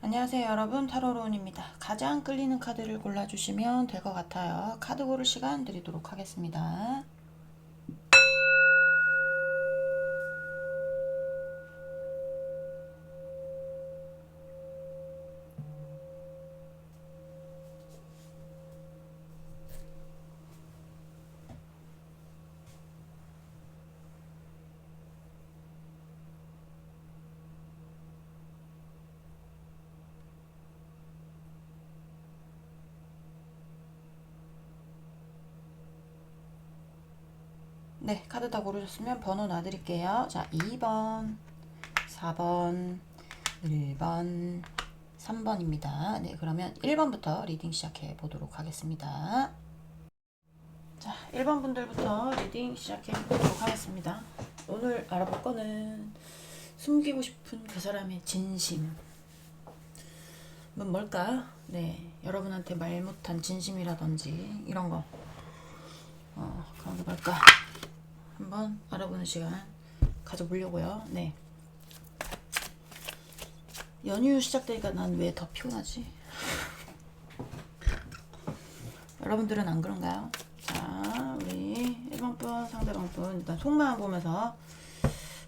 안녕하세요 여러분, 타로로운입니다. 가장 끌리는 카드를 골라주시면 될 것 같아요. 카드 고를 시간 드리도록 하겠습니다. 네, 카드 다 고르셨으면 번호 놔드릴게요. 자, 2번, 4번, 1번, 3번입니다. 네, 그러면 1번부터 리딩 시작해 보도록 하겠습니다. 자, 1번 분들부터 리딩 시작해 보도록 하겠습니다. 오늘 알아볼 거는 숨기고 싶은 그 사람의 진심. 뭘까? 네, 여러분한테 말 못한 진심이라든지 이런 거. 그런 게 뭘까? 한번 알아보는 시간 가져보려고요. 네. 연휴 시작되니까 난 왜 더 피곤하지? 여러분들은 안 그런가요? 자, 우리 1번 분, 상대방 분 일단 속마음 보면서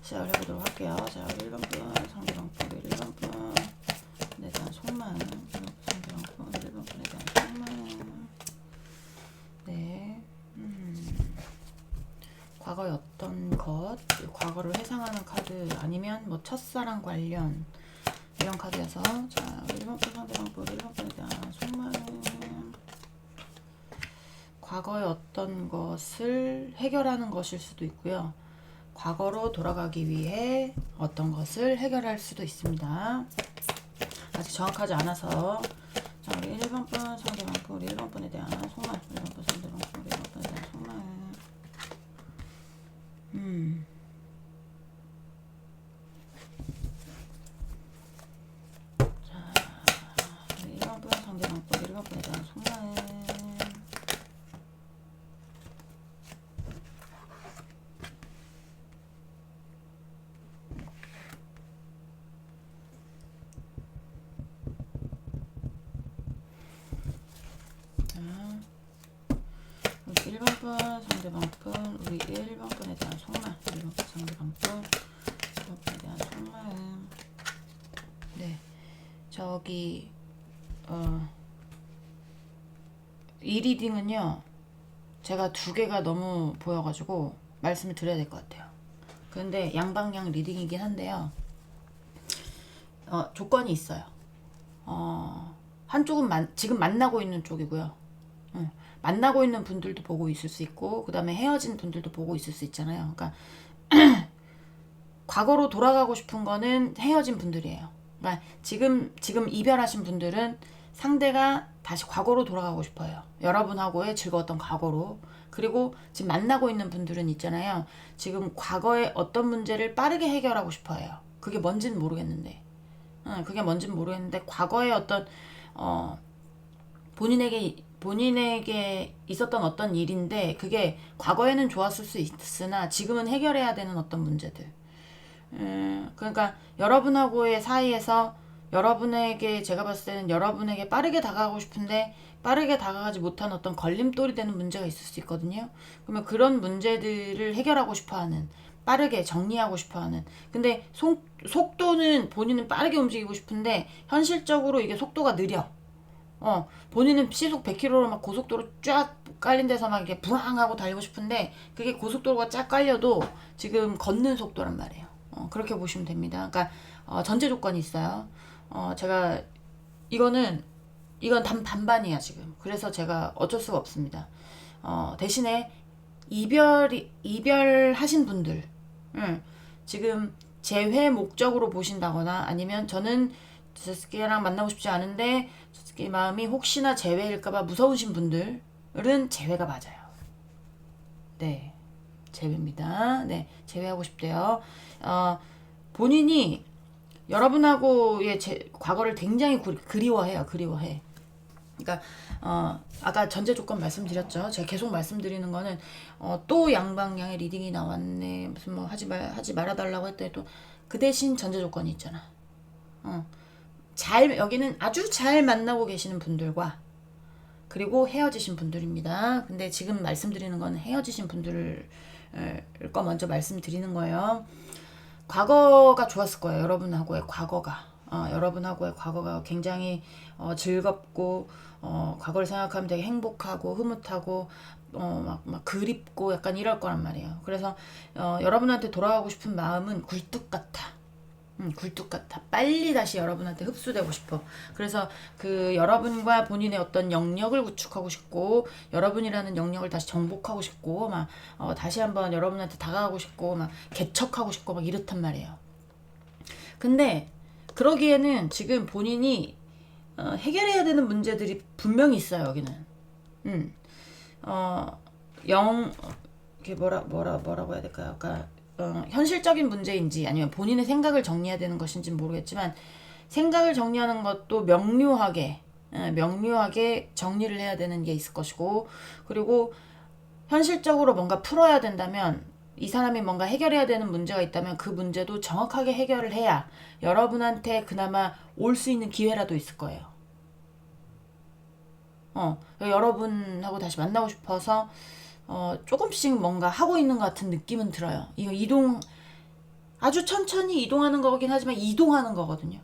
시작을 해보도록 할게요. 자, 우리 1번 분, 상대방 분, 우리 1번 분에 대한 속마음, 상대방 분, 1번 분에 대한 속마음. 네. 과거의 어떤 것, 과거를 회상하는 카드, 아니면 뭐 첫사랑 관련 이런 카드여서, 자, 1번 분 상대방 분, 1번 분에 대한 속마음. 과거의 어떤 것을 해결하는 것일 수도 있고요. 과거로 돌아가기 위해 어떤 것을 해결할 수도 있습니다. 아직 정확하지 않아서, 자, 우리 1번 분 상대방 분, 우리 1번 분에 대한 속마음, 1번 분 상대방 분, 우리 1번 분에 대한 속마음. 우리 1번 분 상대방 분, 1번 분에 대한 속마음. 우리 1번 분 상대방 분, 우리 1번 분에 대한 속마음, 1번 분 상대방 분, 1번 분에 대한 속마음. 네, 저기 이 리딩은요, 제가 두 개가 너무 보여가지고 말씀을 드려야 될 것 같아요. 그런데 양방향 리딩이긴 한데요, 조건이 있어요. 한쪽은 지금 만나고 있는 쪽이고요. 만나고 있는 분들도 보고 있을 수 있고, 그 다음에 헤어진 분들도 보고 있을 수 있잖아요. 그러니까 과거로 돌아가고 싶은 거는 헤어진 분들이에요. 그러니까 지금 이별하신 분들은 상대가 다시 과거로 돌아가고 싶어요. 여러분하고의 즐거웠던 과거로. 그리고 지금 만나고 있는 분들은 있잖아요. 지금 과거의 어떤 문제를 빠르게 해결하고 싶어요. 그게 뭔지는 모르겠는데. 그게 뭔지는 모르겠는데, 과거의 어떤, 어, 본인에게 있었던 어떤 일인데, 그게 과거에는 좋았을 수 있으나, 지금은 해결해야 되는 어떤 문제들. 그러니까 여러분하고의 사이에서 여러분에게, 제가 봤을 때는 여러분에게 빠르게 다가가고 싶은데 빠르게 다가가지 못한 어떤 걸림돌이 되는 문제가 있을 수 있거든요. 그러면 그런 문제들을 해결하고 싶어하는, 빠르게 정리하고 싶어하는. 근데 속도는 본인은 빠르게 움직이고 싶은데 현실적으로 이게 속도가 느려. 본인은 시속 100km로 막 고속도로 쫙 깔린 데서 막 이렇게 부항하고 달리고 싶은데, 그게 고속도로가 쫙 깔려도 지금 걷는 속도란 말이에요. 그렇게 보시면 됩니다. 그러니까 전제 조건이 있어요. 제가 이거는 이건 반반이야 지금. 그래서 제가 어쩔 수가 없습니다. 대신에 이별하신 분들, 지금 재회 목적으로 보신다거나, 아니면 저는 스스키랑 만나고 싶지 않은데 스스키 마음이 혹시나 재회일까봐 무서우신 분들은 재회가 맞아요. 네, 재회입니다. 네, 재회하고 싶대요. 본인이 여러분하고의 과거를 굉장히 그리워해요. 그리워해. 그러니까 아까 전제 조건 말씀드렸죠. 제가 계속 말씀드리는 거는, 또 양방향의 리딩이 나왔네. 무슨 뭐 하지 말아달라고 했더니 또 그 대신 전제 조건이 있잖아. 어, 여기는 아주 잘 만나고 계시는 분들과 그리고 헤어지신 분들입니다. 근데 지금 말씀드리는 건 헤어지신 분들 거 먼저 말씀드리는 거예요. 과거가 좋았을 거예요. 여러분하고의 과거가. 여러분하고의 과거가 굉장히 즐겁고 과거를 생각하면 되게 행복하고 흐뭇하고 막 그립고 약간 이럴 거란 말이에요. 그래서 여러분한테 돌아가고 싶은 마음은 굴뚝 같아. 굴뚝 같아. 빨리 다시 여러분한테 흡수되고 싶어. 그래서 그 여러분과 본인의 어떤 영역을 구축하고 싶고, 여러분이라는 영역을 다시 정복하고 싶고, 막 다시 한번 여러분한테 다가가고 싶고, 막 개척하고 싶고, 막 이렇단 말이에요. 근데 그러기에는 지금 본인이 해결해야 되는 문제들이 분명히 있어요. 여기는. 음. 어, 이게 뭐라고 해야 될까요? 그러니까 현실적인 문제인지 아니면 본인의 생각을 정리해야 되는 것인지 모르겠지만 생각을 정리하는 것도 명료하게 정리를 해야 되는 게 있을 것이고, 그리고 현실적으로 뭔가 풀어야 된다면 이 사람이 뭔가 해결해야 되는 문제가 있다면 그 문제도 정확하게 해결을 해야 여러분한테 그나마 올 수 있는 기회라도 있을 거예요. 여러분하고 다시 만나고 싶어서 조금씩 뭔가 하고 있는 것 같은 느낌은 들어요. 이거 아주 천천히 이동하는 거긴 하지만 이동하는 거거든요.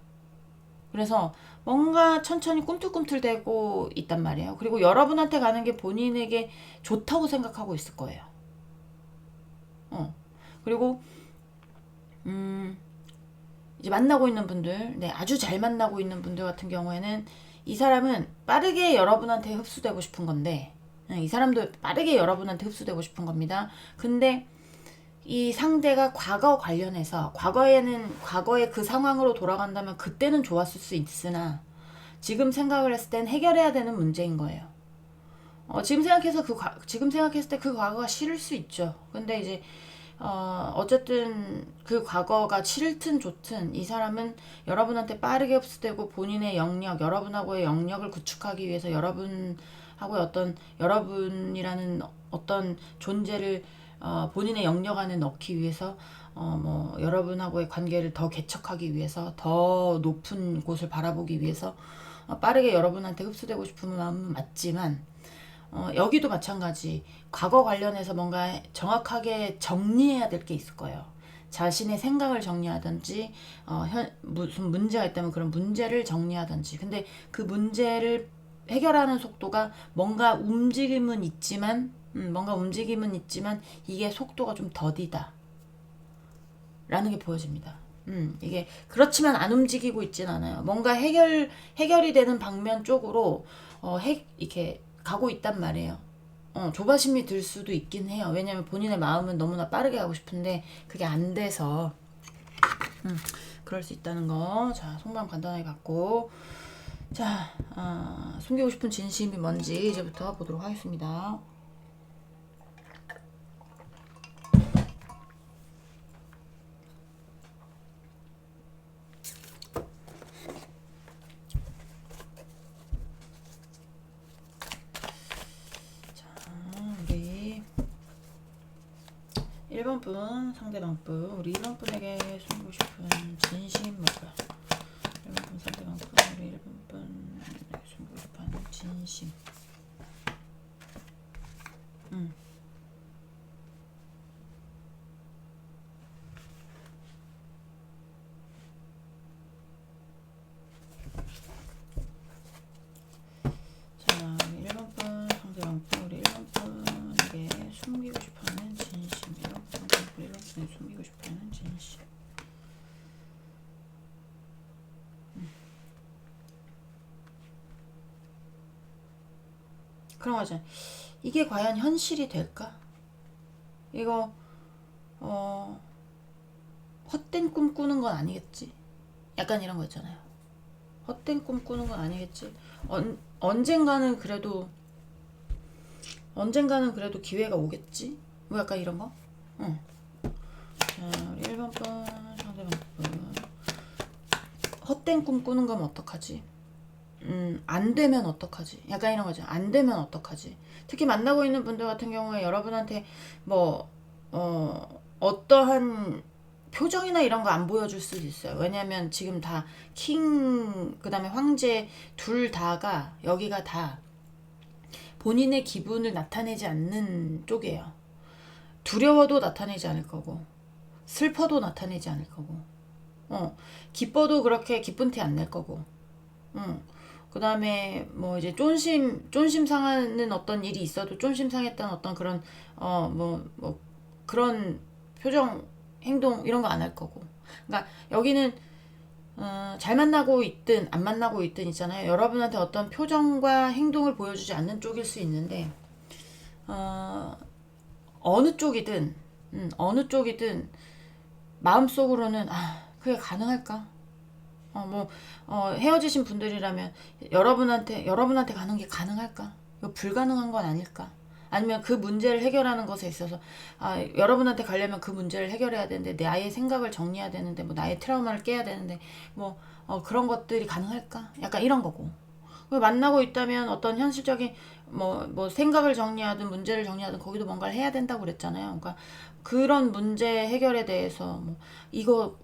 그래서 뭔가 천천히 꿈틀꿈틀대고 있단 말이에요. 그리고 여러분한테 가는 게 본인에게 좋다고 생각하고 있을 거예요. 그리고 이제 만나고 있는 분들, 네, 아주 잘 만나고 있는 분들 같은 경우에는 이 사람은 빠르게 여러분한테 흡수되고 싶은 건데, 이 사람도 빠르게 여러분한테 흡수되고 싶은 겁니다. 근데 이 상대가 과거 관련해서 과거의 그 상황으로 돌아간다면 그때는 좋았을 수 있으나 지금 생각을 했을 땐 해결해야 되는 문제인 거예요. 지금 생각했을 때 그 과거가 싫을 수 있죠. 근데 이제 어쨌든 그 과거가 싫든 좋든 이 사람은 여러분한테 빠르게 흡수되고 본인의 여러분하고의 영역을 구축하기 위해서 여러분이라는 어떤 존재를 본인의 영역 안에 넣기 위해서 여러분하고의 관계를 더 개척하기 위해서 더 높은 곳을 바라보기 위해서 빠르게 여러분한테 흡수되고 싶은 마음은 맞지만 여기도 마찬가지 과거 관련해서 뭔가 정확하게 정리해야 될 게 있을 거예요. 자신의 생각을 정리하든지 무슨 문제가 있다면 그런 문제를 정리하든지. 근데 그 문제를 해결하는 속도가 뭔가 움직임은 있지만 이게 속도가 좀 더디다 라는 게 보여집니다. 이게 그렇지만 안 움직이고 있진 않아요. 뭔가 해결이 되는 방면 쪽으로 이렇게 가고 있단 말이에요. 조바심이 들 수도 있긴 해요. 왜냐면 본인의 마음은 너무나 빠르게 가고 싶은데 그게 안 돼서 그럴 수 있다는 거. 자, 속마음 간단하게 받고, 자, 숨기고 싶은 진심이 뭔지 이제부터 보도록 하겠습니다. 우리 1번 분, 상대방 분, 우리 1번 분에게 숨기고 싶은 진심 뭘까요? 1번 분, 상대방 분, 우리 1번 분에게 숨기고 싶은 진심. 자, 우리 1번 분, 상대방 분, 우리 1번 분에게 숨기고 싶어하는 진심. 1번 분, 우리 1번 분에게 숨기고 싶어하는 진심. 그런 거죠. 이게 과연 현실이 될까? 이거 헛된 꿈 꾸는 건 아니겠지? 약간 이런 거 있잖아요. 헛된 꿈 꾸는 건 아니겠지? 언젠가는 그래도 기회가 오겠지? 뭐 약간 이런 거? 응. 자, 우리 1번 분, 상대방 분. 헛된 꿈 꾸는 거면 어떡하지? 안 되면 어떡하지? 약간 이런 거죠. 안 되면 어떡하지? 특히 만나고 있는 분들 같은 경우에 여러분한테 어떠한 표정이나 이런 거 안 보여줄 수도 있어요. 왜냐면 지금 다 그 다음에 황제 둘 다가 여기가 다 본인의 기분을 나타내지 않는 쪽이에요. 두려워도 나타내지 않을 거고, 슬퍼도 나타내지 않을 거고, 기뻐도 그렇게 기쁜 티 안 낼 거고, 그 다음에 뭐 이제 쫀심 상하는 어떤 일이 있어도 쫀심 상했다는 어떤 그런, 그런 표정, 행동 이런 거 안 할 거고. 그러니까 여기는 잘 만나고 있든 안 만나고 있든 있잖아요. 여러분한테 어떤 표정과 행동을 보여주지 않는 쪽일 수 있는데 어느 쪽이든 어느 쪽이든 마음속으로는 그게 가능할까? 헤어지신 분들이라면 여러분한테 가는 게 가능할까? 이거 불가능한 건 아닐까? 아니면 그 문제를 해결하는 것에 있어서 여러분한테 가려면 그 문제를 해결해야 되는데 나의 생각을 정리해야 되는데 뭐 나의 트라우마를 깨야 되는데 뭐 그런 것들이 가능할까? 약간 이런 거고. 만나고 있다면 어떤 현실적인 뭐 생각을 정리하든 문제를 정리하든 거기도 뭔가를 해야 된다고 그랬잖아요. 그러니까 그런 문제 해결에 대해서 뭐 이거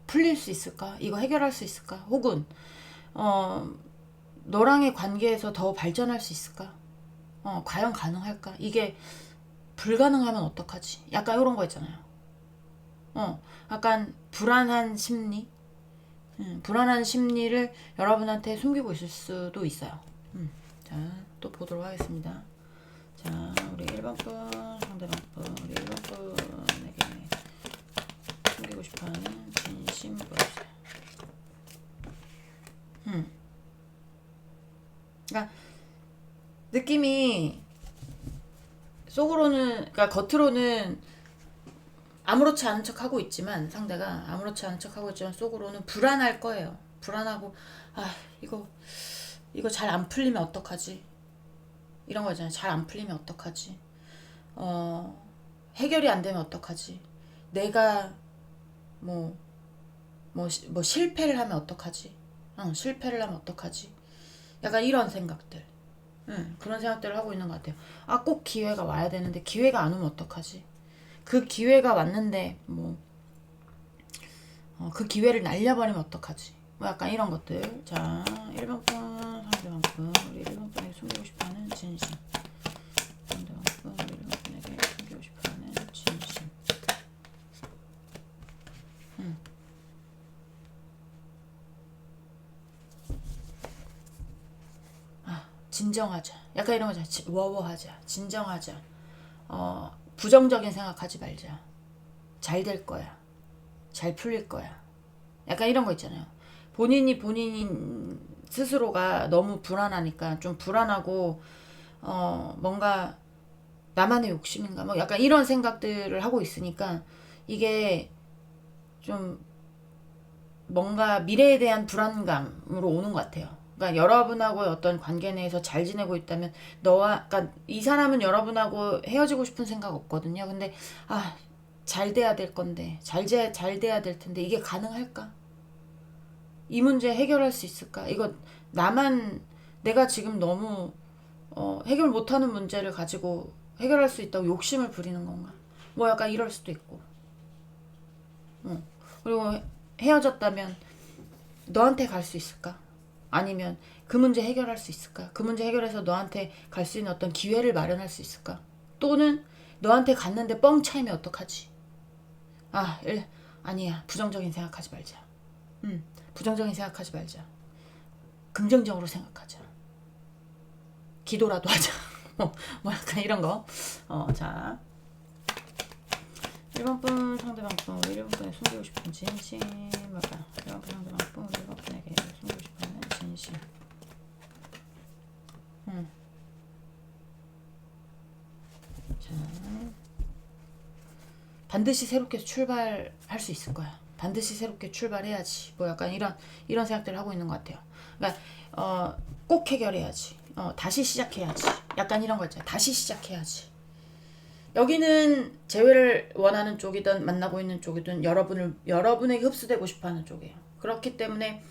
풀릴 수 있을까? 이거 해결할 수 있을까? 혹은 너랑의 관계에서 더 발전할 수 있을까? 과연 가능할까? 이게 불가능하면 어떡하지? 약간 이런 거 있잖아요. 약간 불안한 심리? 불안한 심리를 여러분한테 숨기고 있을 수도 있어요. 자, 또 보도록 하겠습니다. 자, 우리 1번 분, 상대방 분, 우리 1번 분에게 숨기고 싶어하는 진심 보여주세요. 그러니까 느낌이 속으로는, 그러니까 겉으로는 아무렇지 않은 척 하고 있지만, 상대가 아무렇지 않은 척 하고 있지만 속으로는 불안할 거예요. 불안하고 이거 잘 안 풀리면 어떡하지? 이런 거 있잖아요. 잘 안 풀리면 어떡하지? 해결이 안 되면 어떡하지? 내가 뭐 실패를 하면 어떡하지? 실패를 하면 어떡하지? 약간 이런 생각들. 그런 생각들을 하고 있는 것 같아요. 꼭 기회가 와야 되는데 기회가 안 오면 어떡하지? 그 기회가 왔는데 그 기회를 날려버리면 어떡하지? 뭐 약간 이런 것들. 자, 1번 분, 상대방 분, 우리 1번 분에게 숨기고 싶어하는 진심. 상대방 분, 우리 1번 분에게 숨기고 싶어하는 진심. 진정하자. 약간 이런 거잖아. 워워하자. 진정하자. 부정적인 생각하지 말자. 잘 될 거야. 잘 풀릴 거야. 약간 이런 거 있잖아요. 본인 스스로가 너무 불안하니까 좀 불안하고 뭔가 나만의 욕심인가 뭐 약간 이런 생각들을 하고 있으니까 이게 좀 뭔가 미래에 대한 불안감으로 오는 것 같아요. 그러니까 여러분하고의 어떤 관계 내에서 잘 지내고 있다면 그러니까 이 사람은 여러분하고 헤어지고 싶은 생각 없거든요. 근데 잘 돼야 될 건데 잘 돼야 될 텐데 이게 가능할까? 이 문제 해결할 수 있을까? 이거 내가 지금 너무 해결 못하는 문제를 가지고 해결할 수 있다고 욕심을 부리는 건가? 뭐 약간 이럴 수도 있고. 그리고 헤어졌다면 너한테 갈 수 있을까? 아니면 그 문제 해결할 수 있을까? 그 문제 해결해서 너한테 갈 수 있는 어떤 기회를 마련할 수 있을까? 또는 너한테 갔는데 뻥 차이면 어떡하지? 아니야. 부정적인 생각하지 말자. 부정적인 생각하지 말자. 긍정적으로 생각하자. 기도라도 하자. 뭐 약간 이런 거. 자. 1번 분 상대방 분 1번 분에 숨기고 싶은 진심 뭘까? 1번 분 상대방 분 1번 분에게 숨기고 싶은 진심. 자, 반드시 새롭게 출발할 수 있을 거야. 반드시 새롭게 출발해야지. 뭐 약간 이런 생각들을 하고 있는 것 같아요. 그러니까 꼭 해결해야지. 다시 시작해야지. 약간 이런 거 있잖아요. 다시 시작해야지. 여기는 재회를 원하는 쪽이든 만나고 있는 쪽이든 여러분에게 흡수되고 싶어하는 쪽이에요. 그렇기 때문에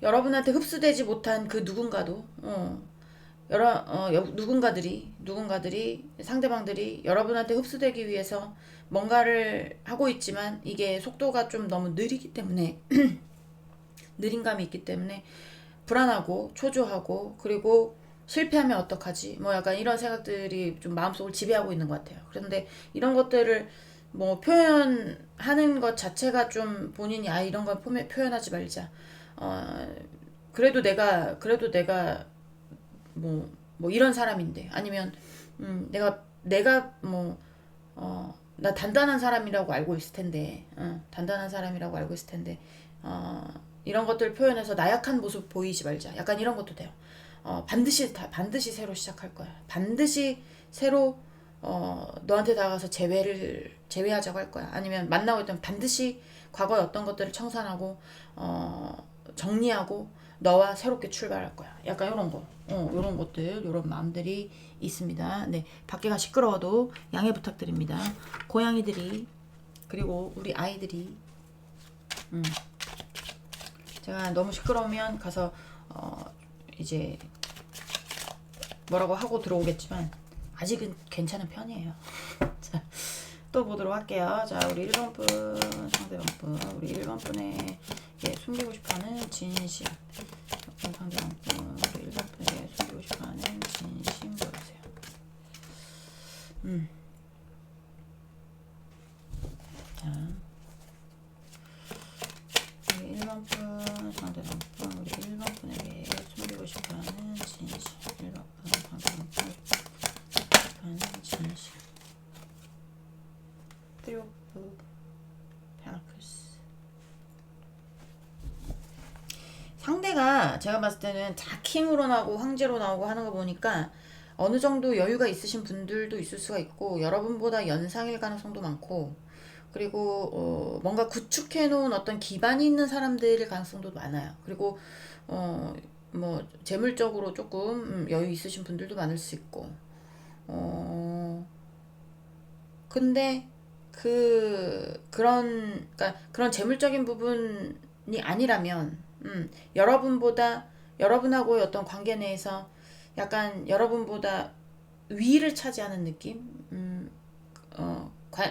여러분한테 흡수되지 못한 그 누군가도 누군가들이 상대방들이 여러분한테 흡수되기 위해서 뭔가를 하고 있지만 이게 속도가 좀 너무 느리기 때문에 느린 감이 있기 때문에 불안하고 초조하고 그리고 실패하면 어떡하지? 뭐 약간 이런 생각들이 좀 마음속을 지배하고 있는 것 같아요. 그런데 이런 것들을 뭐 표현하는 것 자체가 좀 본인이 이런 건 표현하지 말자. 그래도 내가 뭐 이런 사람인데 아니면 내가 나 단단한 사람이라고 알고 있을 텐데 단단한 사람이라고 알고 있을 텐데 이런 것들 표현해서 나약한 모습 보이지 말자. 약간 이런 것도 돼요. 반드시 새로 시작할 거야. 반드시 새로 너한테 다가가서 제외하자고 할 거야. 아니면 만나고 있다면 반드시 과거의 어떤 것들을 청산하고 정리하고 너와 새롭게 출발할 거야. 약간 이런 거. 이런 것들, 이런 마음들이 있습니다. 네, 밖에가 시끄러워도 양해 부탁드립니다. 고양이들이 그리고 우리 아이들이 제가 너무 시끄러우면 가서 이제 뭐라고 하고 들어오겠지만 아직은 괜찮은 편이에요. 자, 또 보도록 할게요. 자, 우리 1번 분, 상대방 분, 우리 1번 분의 숨기고 싶어하는 진심. 상대방 분, 우리 1번 분에게 숨기고 싶어하는 진심 보여주세요. 자, 우리 1번 분, 상대방 분, 우리 1번 분에게 숨기고 싶어하는 진심. 1번 분, 상대방 분, 싶어하는 진심. 트리오프 페나클스. 상대가 제가 봤을 때는 다킹으로 나오고 황제로 나오고 하는 거 보니까 어느 정도 여유가 있으신 분들도 있을 수가 있고 여러분보다 연상일 가능성도 많고 그리고 뭔가 구축해 놓은 어떤 기반이 있는 사람들일 가능성도 많아요. 그리고 뭐 재물적으로 조금 여유 있으신 분들도 많을 수 있고 근데 그러니까 그런 재물적인 부분이 아니라면 여러분하고의 어떤 관계 내에서 약간 여러분보다 위를 차지하는 느낌?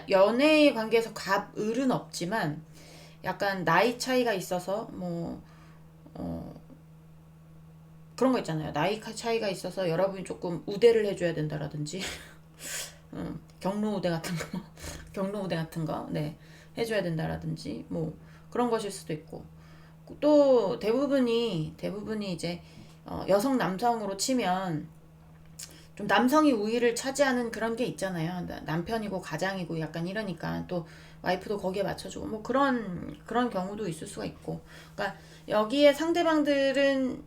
연애의 관계에서 갑을은 없지만 약간 나이 차이가 있어서 그런 거 있잖아요. 나이 차이가 있어서 여러분이 조금 우대를 해줘야 된다라든지 경로 우대 같은 거 네, 해줘야 된다라든지 뭐 그런 것일 수도 있고 또 대부분이 이제 여성 남성으로 치면 좀 남성이 우위를 차지하는 그런 게 있잖아요. 남편이고 가장이고 약간 이러니까 또 와이프도 거기에 맞춰주고 뭐 그런 경우도 있을 수가 있고 그러니까 여기에 상대방들은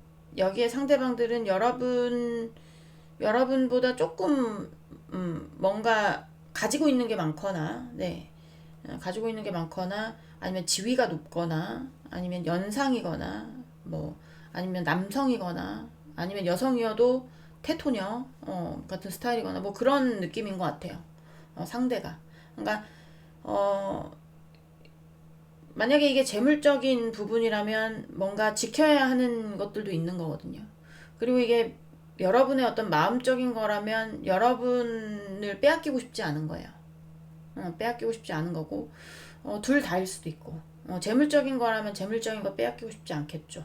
여러분보다 조금 뭔가 가지고 있는 게 많거나 아니면 지위가 높거나 아니면 연상이거나 뭐 아니면 남성이거나 아니면 여성이어도 테토녀 같은 스타일이거나 뭐 그런 느낌인 것 같아요. 상대가 그러니까 만약에 이게 재물적인 부분이라면 뭔가 지켜야 하는 것들도 있는 거거든요. 그리고 이게 여러분의 어떤 마음적인 거라면 여러분을 빼앗기고 싶지 않은 거예요. 빼앗기고 싶지 않은 거고 둘 다일 수도 있고 재물적인 거라면 재물적인 거 빼앗기고 싶지 않겠죠.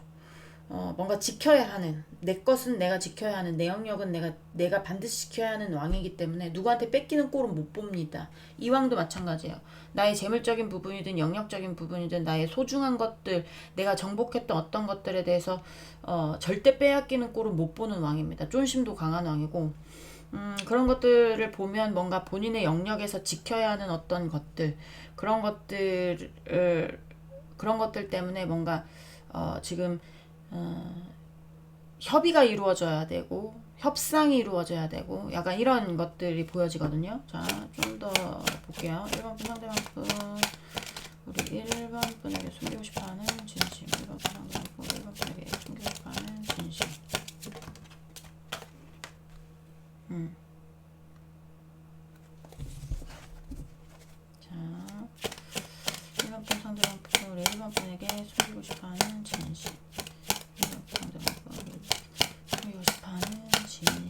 뭔가 지켜야 하는 내 것은 내가 지켜야 하는 내 영역은 내가 반드시 지켜야 하는 왕이기 때문에 누구한테 뺏기는 꼴은 못 봅니다. 이 왕도 마찬가지예요. 나의 재물적인 부분이든 영역적인 부분이든 나의 소중한 것들 내가 정복했던 어떤 것들에 대해서 절대 빼앗기는 꼴은 못 보는 왕입니다. 쫀심도 강한 왕이고 그런 것들을 보면 뭔가 본인의 영역에서 지켜야 하는 어떤 것들 그런 것들 때문에 뭔가 지금 협의가 이루어져야 되고 협상이 이루어져야 되고 약간 이런 것들이 보여지거든요. 자, 좀 더 볼게요. 1번 분 상대방 분 우리 1번 분에게 숨기고 싶어하는 진심 1번 분 상대방 분 1번 분에게 숨기고 싶어하는 진심 자, 1번 분 상대방 분 우리 1번 분에게 숨기고 싶어하는 진심 1번 분 상대방 분 숨기고 싶어하는 진심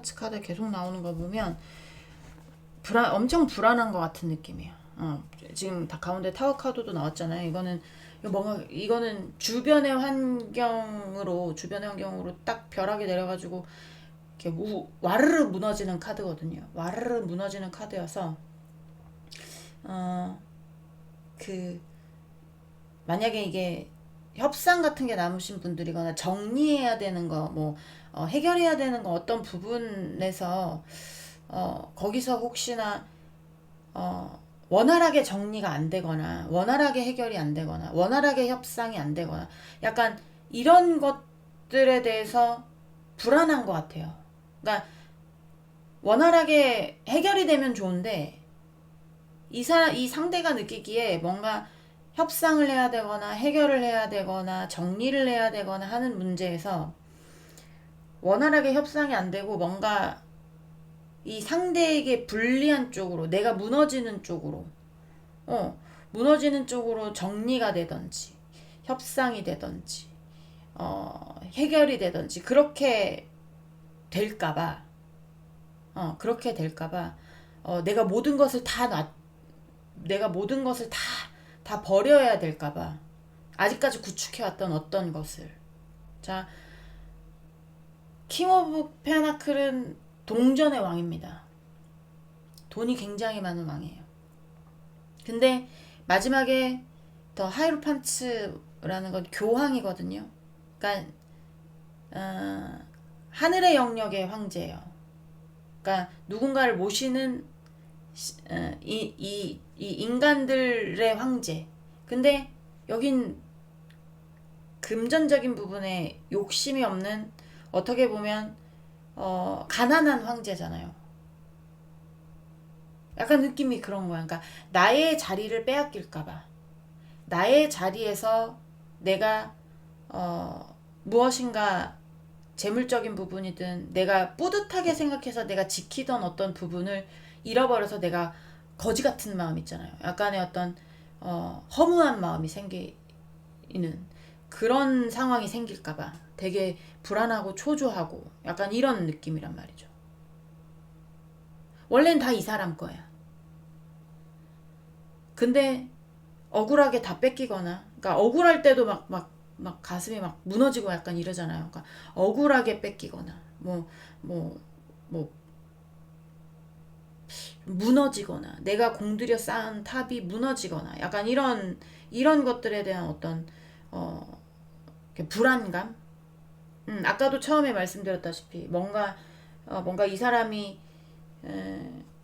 원파츠 카드 계속 나오는 거 보면 엄청 불안한 것 같은 느낌이에요. 지금 다 가운데 타워 카드도 나왔잖아요. 이거는 주변의 환경으로 딱 벼락이 내려가지고 이렇게 와르르 무너지는 카드거든요. 와르르 무너지는 카드여서 만약에 이게 협상 같은 게 남으신 분들이거나 정리해야 되는 거, 해결해야 되는 거 어떤 부분에서 거기서 혹시나 원활하게 정리가 안 되거나 원활하게 해결이 안 되거나 원활하게 협상이 안 되거나 약간 이런 것들에 대해서 불안한 것 같아요. 그러니까 원활하게 해결이 되면 좋은데 이 상대가 느끼기에 뭔가 협상을 해야 되거나 해결을 해야 되거나 정리를 해야 되거나 하는 문제에서 원활하게 협상이 안 되고 뭔가 이 상대에게 불리한 쪽으로 내가 무너지는 쪽으로 정리가 되던지 협상이 되던지 해결이 되던지 그렇게 될까봐 내가 모든 것을 다 버려야 될까봐 아직까지 구축해왔던 어떤 것을. 자, 킹 오브 페나클은 동전의 왕입니다. 돈이 굉장히 많은 왕이에요. 근데 마지막에 더 하이로판츠라는 건 교황이거든요. 그러니까 하늘의 영역의 황제예요. 그러니까 누군가를 모시는 이 인간들의 황제. 근데 여긴 금전적인 부분에 욕심이 없는, 어떻게 보면 가난한 황제잖아요. 약간 느낌이 그런 거야. 그러니까 나의 자리를 빼앗길까봐, 나의 자리에서 내가 무엇인가 재물적인 부분이든 내가 뿌듯하게 생각해서 내가 지키던 어떤 부분을 잃어버려서 내가 거지 같은 마음 있잖아요. 약간의 어떤 허무한 마음이 생기는 그런 상황이 생길까봐 되게 불안하고 초조하고 약간 이런 느낌이란 말이죠. 원래는 다 이 사람 거야. 근데 억울하게 다 뺏기거나, 그러니까 억울할 때도 막 가슴이 막 무너지고 약간 이러잖아요. 그러니까 억울하게 뺏기거나, 뭐 무너지거나, 내가 공들여 쌓은 탑이 무너지거나, 약간 이런 것들에 대한 어떤 불안감. 아까도 처음에 말씀드렸다시피 뭔가 이 사람이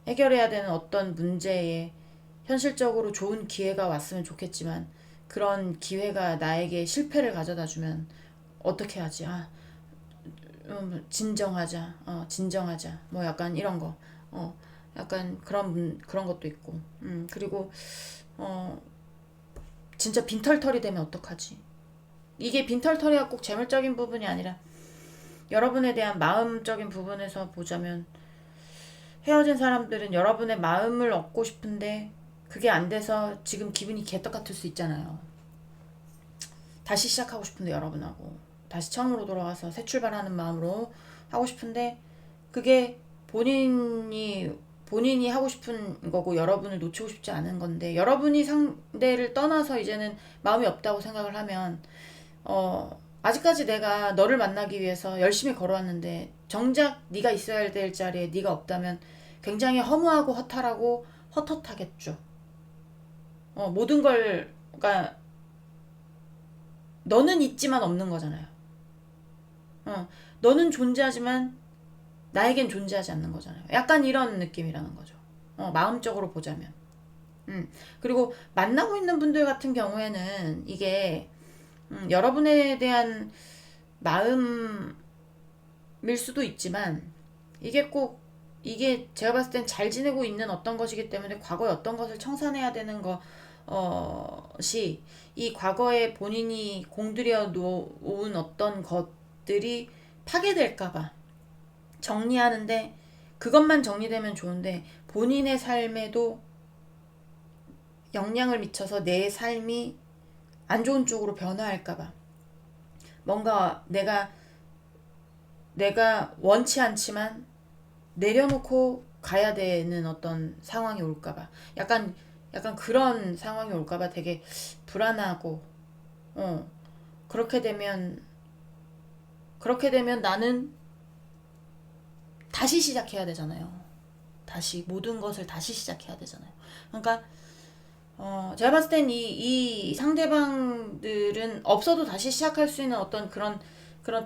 해결해야 되는 어떤 문제에 현실적으로 좋은 기회가 왔으면 좋겠지만 그런 기회가 나에게 실패를 가져다 주면 어떻게 하지? 진정하자. 진정하자. 뭐 약간 이런 거. 약간 그런 것도 있고. 그리고 진짜 빈털털이 되면 어떡하지? 이게 빈털털이가 꼭 재물적인 부분이 아니라 여러분에 대한 마음적인 부분에서 보자면, 헤어진 사람들은 여러분의 마음을 얻고 싶은데 그게 안 돼서 지금 기분이 개떡 같을 수 있잖아요. 다시 시작하고 싶은데, 여러분하고 다시 처음으로 돌아가서 새 출발하는 마음으로 하고 싶은데 그게 본인이 하고 싶은 거고 여러분을 놓치고 싶지 않은 건데, 여러분이 상대를 떠나서 이제는 마음이 없다고 생각을 하면 아직까지 내가 너를 만나기 위해서 열심히 걸어왔는데 정작 네가 있어야 될 자리에 네가 없다면 굉장히 허무하고 허탈하고 헛헛하겠죠. 모든 걸, 그러니까 너는 있지만 없는 거잖아요. 너는 존재하지만 나에겐 존재하지 않는 거잖아요. 약간 이런 느낌이라는 거죠. 마음적으로 보자면. 그리고 만나고 있는 분들 같은 경우에는 이게 여러분에 대한 마음일 수도 있지만 이게 제가 봤을 땐 잘 지내고 있는 어떤 것이기 때문에 과거에 어떤 것을 청산해야 되는 것이, 이 과거에 본인이 공들여 놓은 어떤 것들이 파괴될까봐 정리하는데, 그것만 정리되면 좋은데 본인의 삶에도 영향을 미쳐서 내 삶이 안 좋은 쪽으로 변화할까봐, 뭔가 내가 원치 않지만 내려놓고 가야 되는 어떤 상황이 올까봐. 약간 그런 상황이 올까봐 되게 불안하고, 어, 그렇게 되면, 그렇게 되면 나는 다시 시작해야 되잖아요. 다시, 모든 것을 다시 시작해야 되잖아요. 그러니까, 제가 봤을 땐 이 상대방들은 없어도 다시 시작할 수 있는 어떤 그런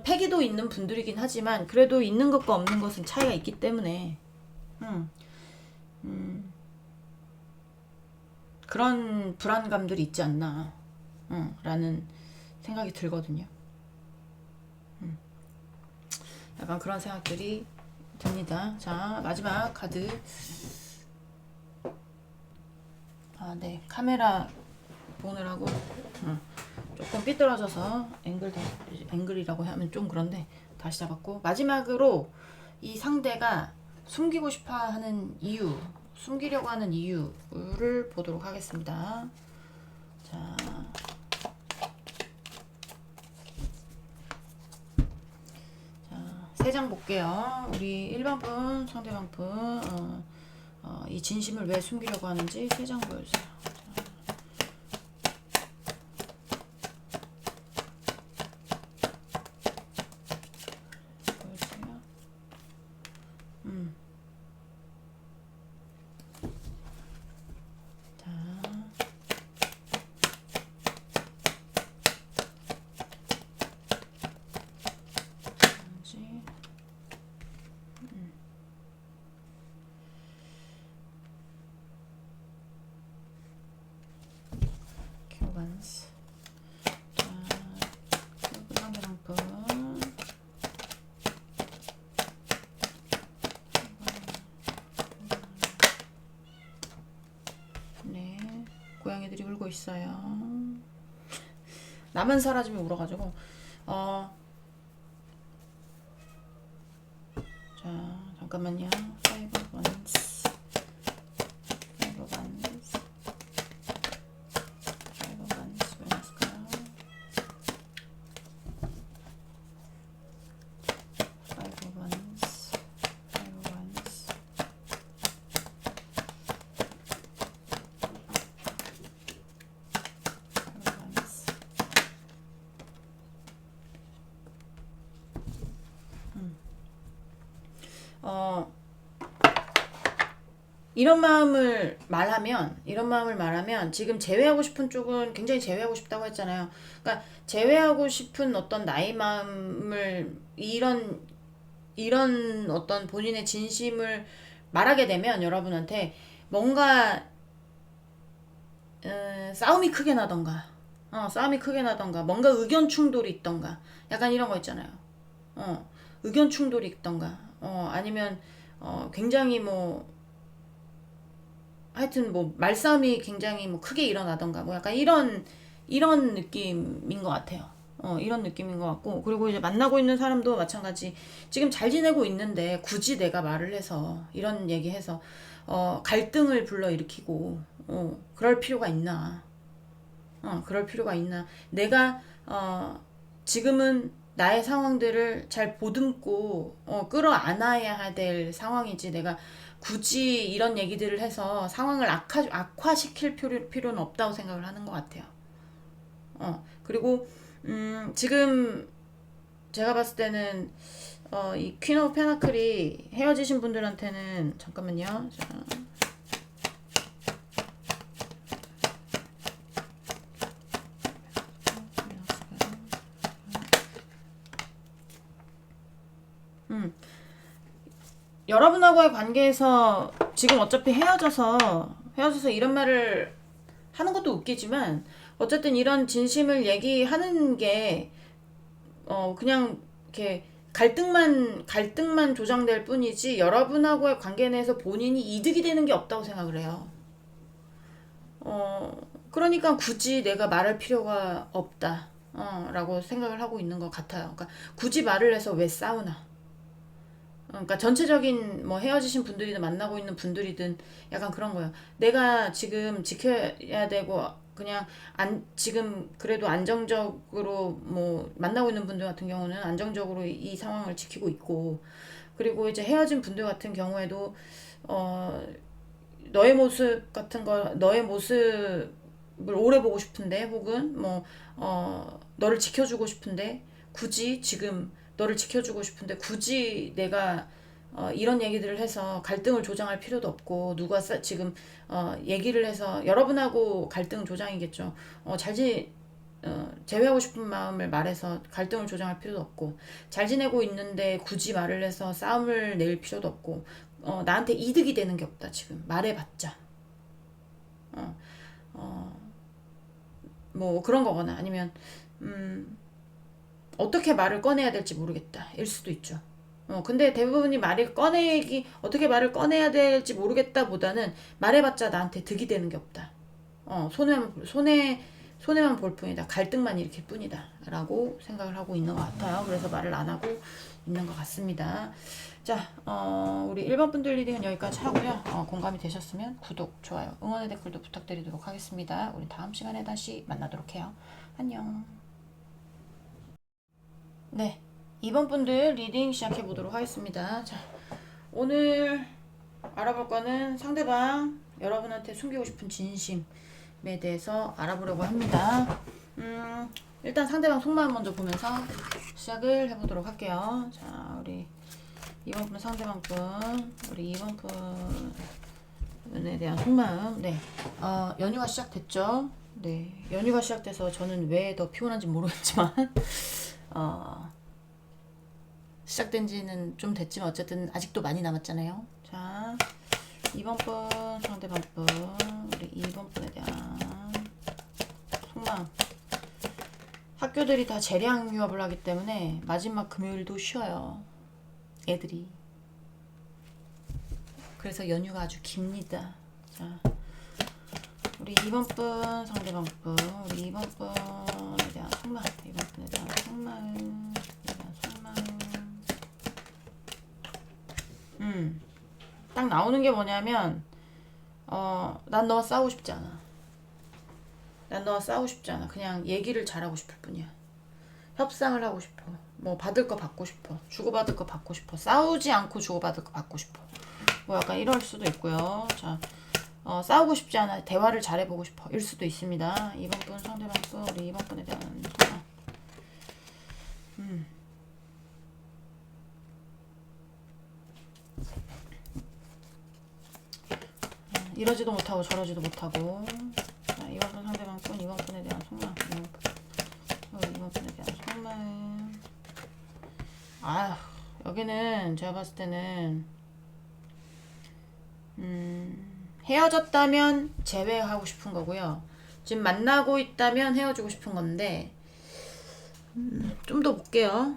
패기도 있는 분들이긴 하지만, 그래도 있는 것과 없는 것은 차이가 있기 때문에, 음, 그런 불안감들이 있지 않나, 라는 생각이 들거든요. 약간 그런 생각들이 듭니다. 자, 마지막 카드. 아, 네. 카메라 보느라고 조금 삐뚤어져서 앵글이라고 하면 좀 그런데 다시 잡았고, 마지막으로 이 상대가 숨기고 싶어 하는 이유, 숨기려고 하는 이유를 보도록 하겠습니다. 자, 세 장 볼게요. 우리 1번 분, 상대방 분, 이 진심을 왜 숨기려고 하는지 세 장 보여주세요. 보여주세요. 자, 뭔지. 큐반스. 자, 상대방 분. 네, 고양이들이 울고 있어요. 나만 사라지면 울어가지고. 자, 잠깐만요. 파이브 원스, 파이브 원스, 파이브 원스, 왜 났을까요? 파이브 원스, 파이브 원스. 이런 마음을 말하면 지금 제외하고 싶은 쪽은 굉장히 제외하고 싶다고 했잖아요. 그러니까 제외하고 싶은 어떤 나의 마음을 이런 어떤 본인의 진심을 말하게 되면 여러분한테 뭔가 싸움이 크게 나던가 뭔가 의견 충돌이 있던가 약간 이런 거 있잖아요. 의견 충돌이 있던가 아니면 굉장히 뭐 하여튼 뭐 말싸움이 굉장히 뭐 크게 일어나던가 뭐 약간 이런 느낌인 것 같아요. 이런 느낌인 것 같고, 그리고 이제 만나고 있는 사람도 마찬가지. 지금 잘 지내고 있는데 굳이 내가 말을 해서 이런 얘기해서 갈등을 불러일으키고 그럴 필요가 있나? 그럴 필요가 있나? 내가 지금은 나의 상황들을 잘 보듬고 끌어안아야 될 상황이지, 내가 굳이 이런 얘기들을 해서 상황을 악화시킬 필요는 없다고 생각을 하는 것 같아요. 그리고 지금 제가 봤을 때는 이 퀸 오브 페나클이 헤어지신 분들한테는, 잠깐만요. 자, 여러분하고의 관계에서 지금 어차피 헤어져서 이런 말을 하는 것도 웃기지만, 어쨌든 이런 진심을 얘기하는 게 그냥 이렇게 갈등만 조장될 뿐이지 여러분하고의 관계 내에서 본인이 이득이 되는 게 없다고 생각을 해요. 그러니까 굳이 내가 말할 필요가 없다 라고 생각을 하고 있는 것 같아요. 그러니까 굳이 말을 해서 왜 싸우나. 그러니까 전체적인 뭐 헤어지신 분들이든 만나고 있는 분들이든 약간 그런 거예요. 내가 지금 지켜야 되고 그냥 지금 그래도 안정적으로 뭐 만나고 있는 분들 같은 경우는 안정적으로 이 상황을 지키고 있고, 그리고 이제 헤어진 분들 같은 경우에도 어, 너의 모습 같은 거, 너의 모습을 오래 보고 싶은데, 혹은 뭐, 너를 지켜주고 싶은데, 굳이 지금 너를 지켜주고 싶은데, 굳이 내가 이런 얘기들을 해서 갈등을 조장할 필요도 없고, 지금 얘기를 해서 여러분하고 갈등 조장이겠죠. 제외하고 싶은 마음을 말해서 갈등을 조장할 필요도 없고, 잘 지내고 있는데 굳이 말을 해서 싸움을 낼 필요도 없고, 나한테 이득이 되는 게 없다, 지금. 말해봤자. 어, 어, 뭐 그런 거거나 아니면, 어떻게 말을 꺼내야 될지 모르겠다. 일 수도 있죠. 근데 대부분이 어떻게 말을 꺼내야 될지 모르겠다 보다는 말해봤자 나한테 득이 되는 게 없다. 손해만 볼 뿐이다. 갈등만 일으킬 뿐이다. 라고 생각을 하고 있는 것 같아요. 그래서 말을 안 하고 있는 것 같습니다. 자, 우리 1번 분들 리딩은 여기까지 하고요. 공감이 되셨으면 구독, 좋아요, 응원의 댓글도 부탁드리도록 하겠습니다. 우리 다음 시간에 다시 만나도록 해요. 안녕. 네. 2번 분들 리딩 시작해 보도록 하겠습니다. 자, 오늘 알아볼 거는 상대방 여러분한테 숨기고 싶은 진심에 대해서 알아보려고 합니다. 일단 상대방 속마음 먼저 보면서 시작을 해보도록 할게요. 자, 우리 2번 분 상대방 분, 우리 2번 분에 대한 속마음. 네. 연휴가 시작됐죠? 네. 연휴가 시작돼서 저는 왜 더 피곤한지 모르겠지만, 시작된 지는 좀 됐지만 어쨌든 아직도 많이 남았잖아요. 자, 2번 분 상대방 분, 우리 2번 분에 대한 속마음. 학교들이 다 재량 휴업을 하기 때문에 마지막 금요일도 쉬어요. 애들이. 그래서 연휴가 아주 깁니다. 자, 우리 2번 분 상대방 분, 우리 2번 분에 대한 속마음, 2번 분에 대한 속마음. 딱 나오는 게 뭐냐면, 난 너와 싸우고 싶지 않아. 난 너와 싸우고 싶지 않아. 그냥 얘기를 잘하고 싶을 뿐이야. 협상을 하고 싶어. 뭐 받을 거 받고 싶어. 주고받을 거 받고 싶어. 싸우지 않고 주고받을 거 받고 싶어. 뭐 약간 이럴 수도 있고요. 자, 싸우고 싶지 않아. 대화를 잘해보고 싶어. 일 수도 있습니다. 2번 분 상대방 분, 우리 2번 분에 대한 소감. 이러지도 못하고 저러지도 못하고. 자, 2번 분 상대방 분, 2번 분에 대한 속마음. 2번 분에 대한 속마음. 여기는 제가 봤을 때는 헤어졌다면 재회하고 싶은 거고요. 지금 만나고 있다면 헤어지고 싶은 건데, 좀 더 볼게요.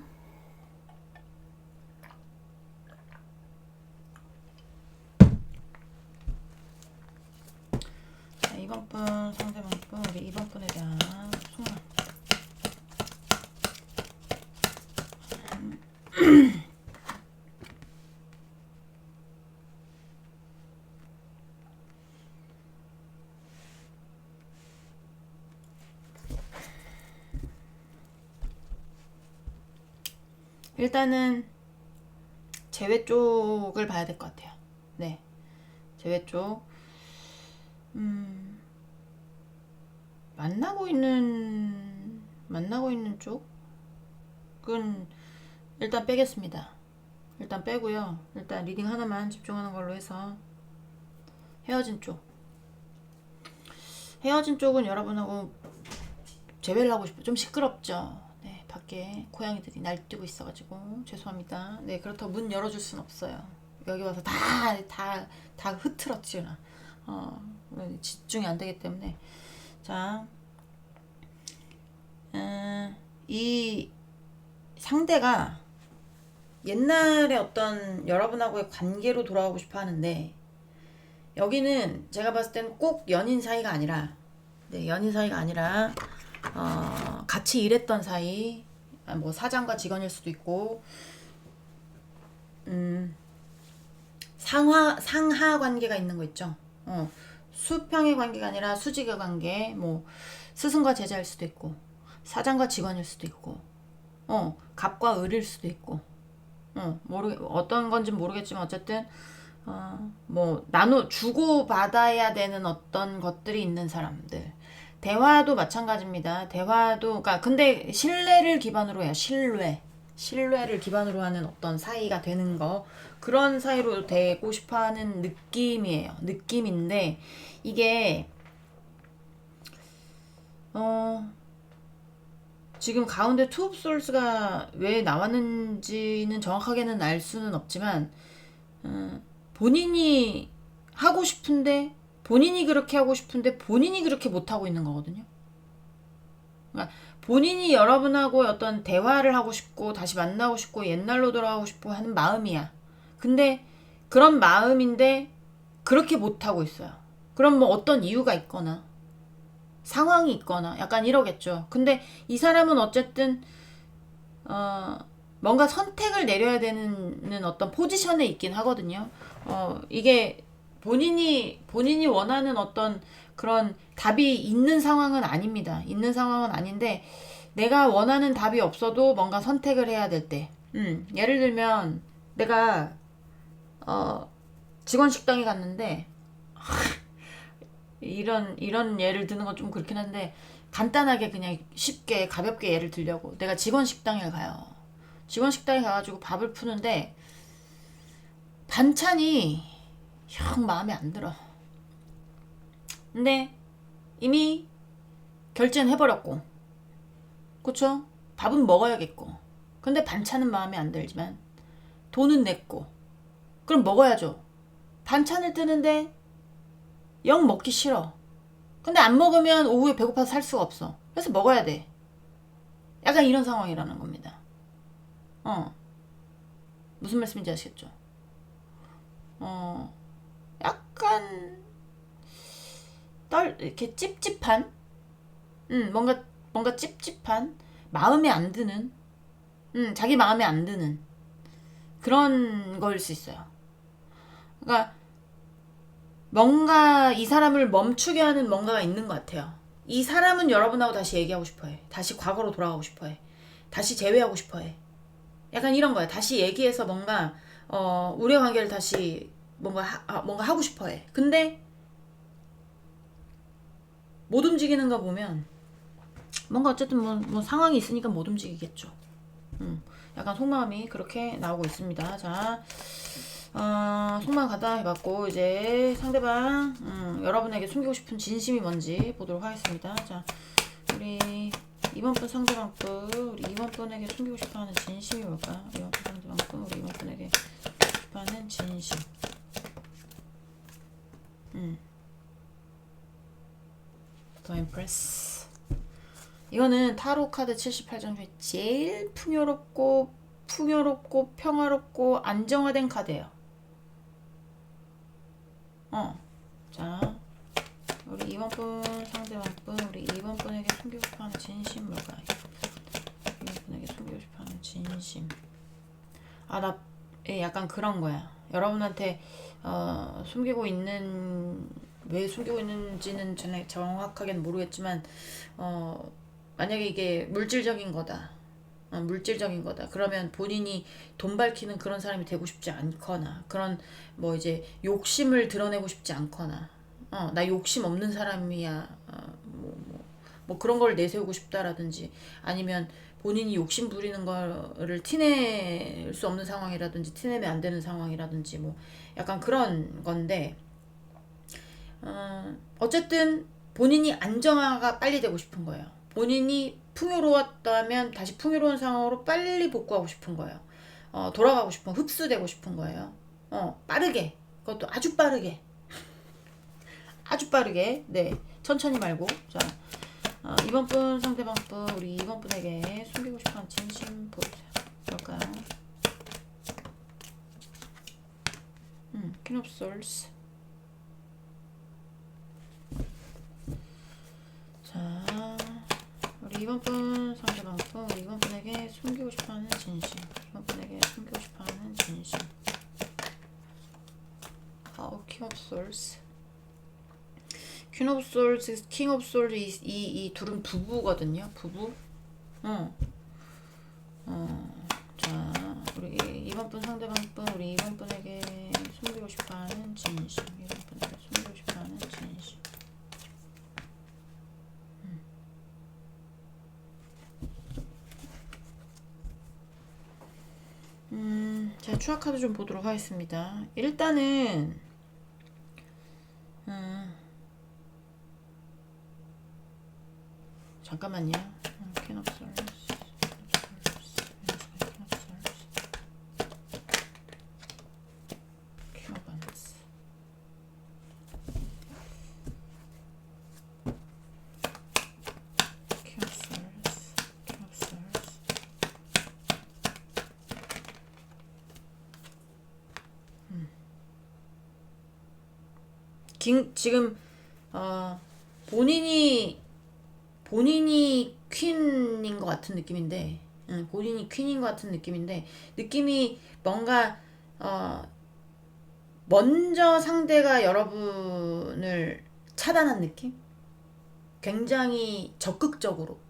자, 2번 분 상대방 분, 우리 2번 분에 대한 속마음. 일단은 재회 쪽을 봐야 될 것 같아요. 네, 재회 쪽. 만나고 있는 쪽은 일단 빼겠습니다. 일단 빼고요. 일단 리딩 하나만 집중하는 걸로 해서 헤어진 쪽. 헤어진 쪽은 여러분하고 재회를 하고 싶어. 좀 시끄럽죠. 네, 밖에 고양이들이 날뛰고 있어가지고 죄송합니다. 네, 그렇다고 문 열어줄 순 없어요. 여기 와서 다 흐트러지나. 집중이 안 되기 때문에. 자, 이 상대가 옛날에 어떤 여러분하고의 관계로 돌아가고 싶어 하는데, 여기는 제가 봤을 때는 꼭 연인 사이가 아니라, 네, 연인 사이가 아니라, 같이 일했던 사이, 뭐 사장과 직원일 수도 있고, 상하 관계가 있는 거 있죠. 수평의 관계가 아니라 수직의 관계, 뭐 스승과 제자일 수도 있고, 사장과 직원일 수도 있고, 갑과 을일 수도 있고, 어떤 건지 모르겠지만 어쨌든 뭐 주고 받아야 되는 어떤 것들이 있는 사람들. 대화도 마찬가지입니다. 대화도 그러니까 근데 신뢰를 기반으로 해요. 신뢰를 기반으로 하는 어떤 사이가 되는 거, 그런 사이로 되고 싶어 하는 느낌이에요. 느낌인데 이게 지금 가운데 투 오브 솔스가 왜 나왔는지는 정확하게는 알 수는 없지만 본인이 하고 싶은데 본인이 그렇게 하고 싶은데 본인이 그렇게 못하고 있는 거거든요. 그러니까 본인이 여러분하고 어떤 대화를 하고 싶고 다시 만나고 싶고 옛날로 돌아가고 싶고 하는 마음이야. 근데 그런 마음인데 그렇게 못하고 있어요. 그럼 뭐 어떤 이유가 있거나 상황이 있거나 약간 이러겠죠. 근데 이 사람은 어쨌든 뭔가 선택을 내려야 되는 어떤 포지션에 있긴 하거든요. 이게 본인이 원하는 어떤 그런 답이 있는 상황은 아닙니다. 있는 상황은 아닌데 내가 원하는 답이 없어도 뭔가 선택을 해야 될 때. 예를 들면 내가 직원 식당에 갔는데 이런 예를 드는 건 좀 그렇긴 한데 간단하게 그냥 쉽게 가볍게 예를 들려고 내가 직원 식당에 가요. 직원 식당에 가가지고 밥을 푸는데 반찬이 영 마음에 안 들어. 근데 이미 결제는 해버렸고, 그쵸? 밥은 먹어야겠고, 근데 반찬은 마음에 안 들지만 돈은 냈고, 그럼 먹어야죠. 반찬을 뜨는데 영 먹기 싫어. 근데 안 먹으면 오후에 배고파서 살 수가 없어. 그래서 먹어야 돼. 약간 이런 상황이라는 겁니다. 무슨 말씀인지 아시겠죠? 약간 이렇게 찝찝한, 뭔가 찝찝한, 마음에 안 드는, 자기 마음에 안 드는 그런 거일 수 있어요. 그러니까 뭔가 이 사람을 멈추게 하는 뭔가가 있는 것 같아요. 이 사람은 여러분하고 다시 얘기하고 싶어해. 다시 과거로 돌아가고 싶어해. 다시 재회하고 싶어해. 약간 이런 거야. 다시 얘기해서 뭔가 우리의 관계를 다시 뭔가 하고 싶어해. 근데 못 움직이는 거 보면 뭔가 어쨌든 뭐 상황이 있으니까 못 움직이겠죠. 약간 속마음이 그렇게 나오고 있습니다. 자, 속마음 갖다 해봤고 이제 상대방 여러분에게 숨기고 싶은 진심이 뭔지 보도록 하겠습니다. 자, 우리 이번 분 상대방 분, 우리 이번 분에게 숨기고 싶어하는 진심이 뭘까? 이번 분 상대방 분, 우리 이번 분에게 숨기고 싶어하는 진심. 더 임프레스. 이거는 타로 카드 78장 중에 제일 풍요롭고 평화롭고 안정화된 카드예요. 자, 우리 이번 분 상대방 분, 우리 이번 분에게 숨기고 싶어하는 진심 뭘까요? 이번 분에게 숨기고 싶어하는 진심. 약간 그런 거야. 여러분한테 왜 숨기고 있는지는 정확하게는 모르겠지만 만약에 이게 물질적인 거다. 그러면 본인이 돈 밝히는 그런 사람이 되고 싶지 않거나, 그런 뭐 이제 욕심을 드러내고 싶지 않거나, 나 욕심 없는 사람이야, 뭐 그런 걸 내세우고 싶다라든지, 아니면 본인이 욕심 부리는 거를 티낼 수 없는 상황이라든지, 티내면 안 되는 상황이라든지, 뭐 약간 그런 건데, 어쨌든 본인이 안정화가 빨리 되고 싶은 거예요. 본인이 풍요로웠다면 다시 풍요로운 상황으로 빨리 복구하고 싶은 거예요. 돌아가고 싶은, 흡수되고 싶은 거예요. 빠르게, 그것도 아주 빠르게, 네, 천천히 말고. 자, 이번 분 상대방 분, 우리 이번 분에게 숨기고 싶어하는 진심 보여주세요. 뭘까요? King of Swords. 자, 우리 이번 분 상대방 분, 우리 이번 분에게 숨기고 싶어하는 진심. 이번 분에게 숨기고 싶어하는 진심. King of Swords. Queen of Swords, King of Swords, 이 둘은 부부거든요. 부부. 자, 우리 이번 분 상대방 분 우리 이번 분에게 숨기고 싶어하는 진심. 이번 분에게 숨기고 싶어하는 진심. 제가 추억 카드 좀 보도록 하겠습니다. 일단은 잠깐만요. Queen of Swords, Queen of Wands. Queen of Swords, Queen of Swords. 지금 본인이 퀸인 것 같은 느낌인데, 본인이 퀸인 것 같은 느낌인데, 느낌이 뭔가 먼저 상대가 여러분을 차단한 느낌? 굉장히 적극적으로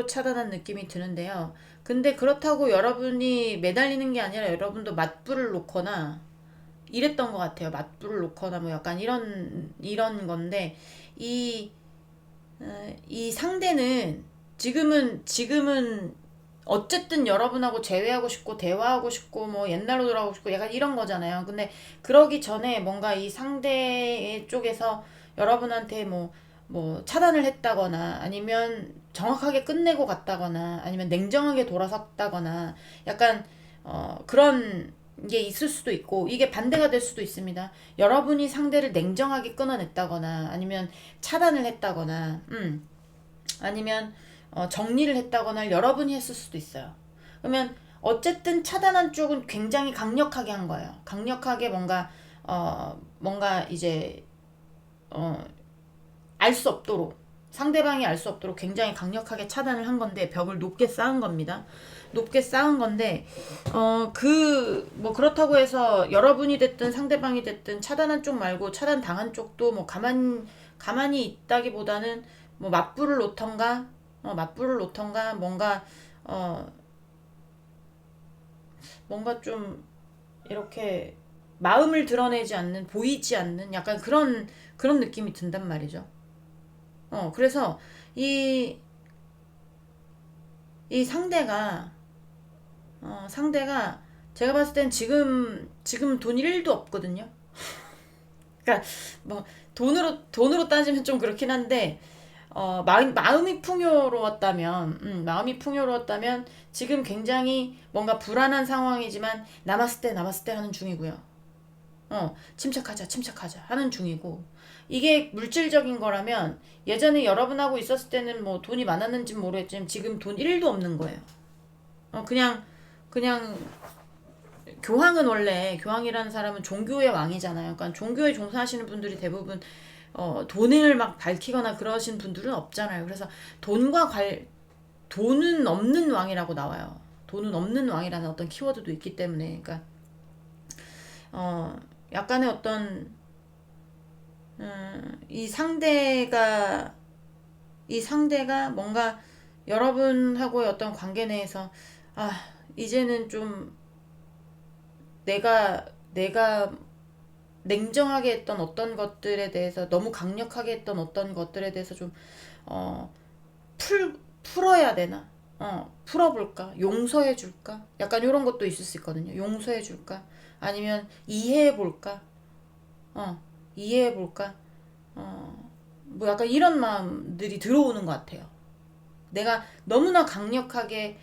차단한 느낌이 드는데요. 근데 그렇다고 여러분이 매달리는 게 아니라 여러분도 맞불을 놓거나 이랬던 것 같아요. 맞불을 놓거나 뭐 약간 이런 건데, 이 상대는 지금은 어쨌든 여러분하고 재회하고 싶고 대화하고 싶고 뭐 옛날로 돌아가고 싶고 약간 이런 거잖아요. 근데 그러기 전에 뭔가 이 상대 쪽에서 여러분한테 뭐 차단을 했다거나 아니면 정확하게 끝내고 갔다거나 아니면 냉정하게 돌아섰다거나 약간 그런 게 있을 수도 있고, 이게 반대가 될 수도 있습니다. 여러분이 상대를 냉정하게 끊어냈다거나 아니면 차단을 했다거나 아니면 정리를 했다거나 여러분이 했을 수도 있어요. 그러면 어쨌든 차단한 쪽은 굉장히 강력하게 한 거예요. 강력하게 뭔가 이제 알 수 없도록, 상대방이 알 수 없도록 굉장히 강력하게 차단을 한 건데, 벽을 높게 쌓은 겁니다. 높게 쌓은 건데, 뭐 그렇다고 해서 여러분이 됐든 상대방이 됐든 차단한 쪽 말고 차단 당한 쪽도 뭐 가만히 있다기보다는 뭐 맞불을 놓던가 뭔가 좀 이렇게 마음을 드러내지 않는, 보이지 않는 약간 그런 느낌이 든단 말이죠. 그래서 이 상대가 제가 봤을 땐 지금 돈 1도 없거든요. 그러니까 뭐 돈으로 따지면 좀 그렇긴 한데, 마음이 풍요로웠다면 지금 굉장히 뭔가 불안한 상황이지만 남았을 때 하는 중이고요. 침착하자 하는 중이고, 이게 물질적인 거라면 예전에 여러분하고 있었을 때는 뭐 돈이 많았는지 모르겠지만 지금 돈 1도 없는 거예요. 그냥 교황이라는 사람은 종교의 왕이잖아요. 그러니까 종교에 종사하시는 분들이 대부분 돈을 막 밝히거나 그러신 분들은 없잖아요. 그래서 돈은 없는 왕이라고 나와요. 돈은 없는 왕이라는 어떤 키워드도 있기 때문에, 그러니까 약간의 어떤 이 상대가 뭔가 여러분하고의 어떤 관계 내에서 이제는 좀 내가 냉정하게 했던 어떤 것들에 대해서, 너무 강력하게 했던 어떤 것들에 대해서 좀 풀어야 되나? 풀어볼까? 용서해줄까? 약간 이런 것도 있을 수 있거든요. 용서해줄까? 아니면 이해해볼까? 이해해볼까? 뭐 약간 이런 마음들이 들어오는 것 같아요. 내가 너무나 강력하게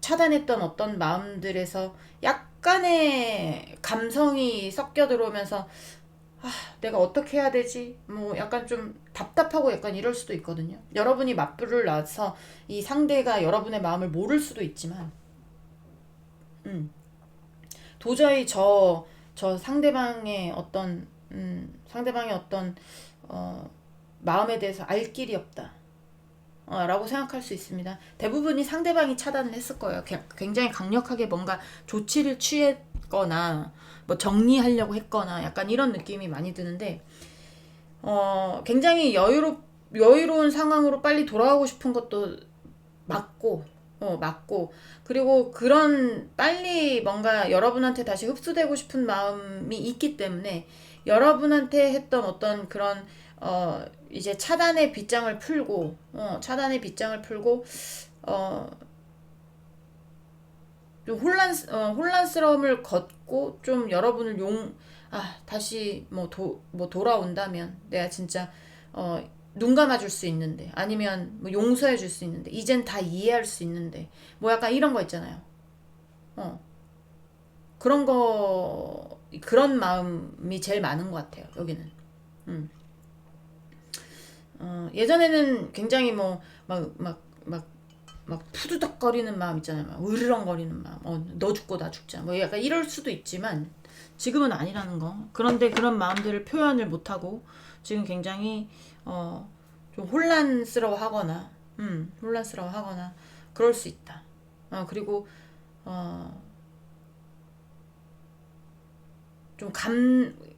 차단했던 어떤 마음들에서 약간의 감성이 섞여 들어오면서 내가 어떻게 해야 되지? 뭐 약간 좀 답답하고 약간 이럴 수도 있거든요. 여러분이 맞불을 놔서 이 상대가 여러분의 마음을 모를 수도 있지만, 도저히 저 상대방의 어떤 마음에 대해서 알 길이 없다. 라고 생각할 수 있습니다. 대부분이 상대방이 차단을 했을 거예요. 굉장히 강력하게 뭔가 조치를 취했거나 뭐 정리하려고 했거나 약간 이런 느낌이 많이 드는데, 굉장히 여유로운 상황으로 빨리 돌아가고 싶은 것도 맞고, 맞고, 그리고 그런 빨리 뭔가 여러분한테 다시 흡수되고 싶은 마음이 있기 때문에 여러분한테 했던 어떤 그런 이제 차단의 빗장을 풀고 어, 좀 혼란스러움을 걷고 좀 여러분을 다시 뭐 돌아온다면 내가 진짜 눈 감아줄 수 있는데 아니면 뭐 용서해줄 수 있는데 이젠 다 이해할 수 있는데 뭐 약간 이런 거 있잖아요. 어, 그런 마음이 제일 많은 것 같아요, 여기는. 음. 예전에는 굉장히 뭐, 막 푸드덕거리는 마음 있잖아요. 막 으르렁거리는 마음. 너 죽고 나 죽자. 뭐 약간 이럴 수도 있지만 지금은 아니라는 거. 그런데 그런 마음들을 표현을 못하고 지금 굉장히 좀 혼란스러워하거나 그럴 수 있다. 그리고 어, 좀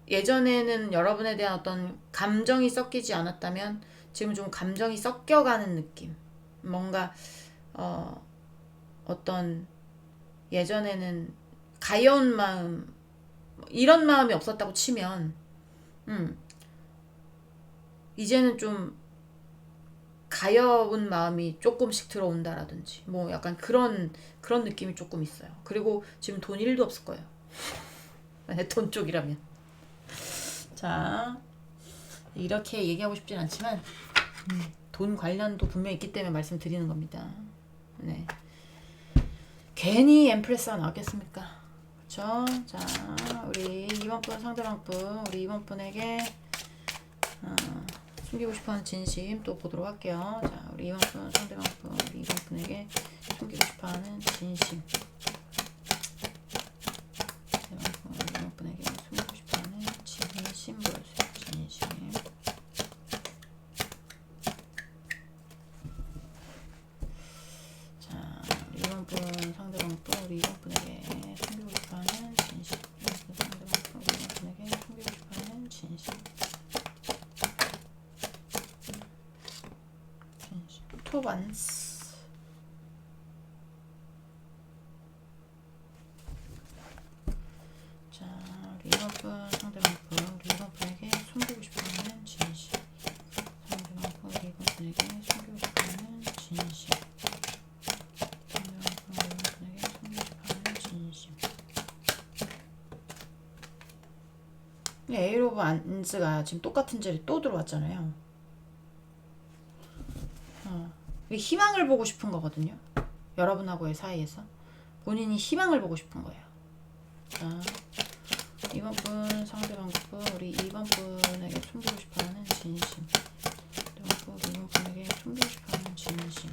예전에는 여러분에 대한 어떤 감정이 섞이지 않았다면 지금 좀 감정이 섞여가는 느낌. 뭔가 어, 어떤 예전에는 가여운 마음 이런 마음이 없었다고 치면 음, 이제는 좀 가여운 마음이 조금씩 들어온다라든지 뭐 약간 그런 느낌이 조금 있어요. 그리고 지금 돈 1도 없을 거예요. 돈 쪽이라면. 자, 이렇게 얘기하고 싶진 않지만 돈 관련도 분명히 있기 때문에 말씀드리는 겁니다. 네. 괜히 엠프레스가 나왔겠습니까? 그쵸? 자, 우리 2번 분 상대방 분, 우리 2번 분에게 숨기고 싶어하는 진심 또 보도록 할게요. 자, 우리 2번 분 상대방 분, 우리 2번 분에게 숨기고 싶어하는 진심. 2번 분에게 숨기고 싶어하는 진심 보여주세요. 진심. 자, 우리 2번 분 상대방 분, 우리 2번 분에게 숨기고 싶어하는 진심. 2번 분 상대방 분, 우리 2번 분에게 숨기고 싶어하는 진심. 토반스. 자, 우리 2번 분 상대방 분, 우리 2번 분에게 숨기고 싶어하는 진심. 상대방 분, 우리 2번 분에게 숨기고 싶어하는 진심. 상대방 분, 우리 2번 분에게 숨기고 싶어하는 진심. 에이로브 안즈가 지금 똑같은 자리 또 들어왔잖아요. 희망을 보고 싶은 거거든요. 여러분하고의 사이에서 본인이 희망을 보고 싶은 거예요. 자, 2번 분 상대방 분, 우리 2번 분에게 숨기고 싶어하는 진심. 2번 분, 2번 분에게 숨기고 싶어하는 진심.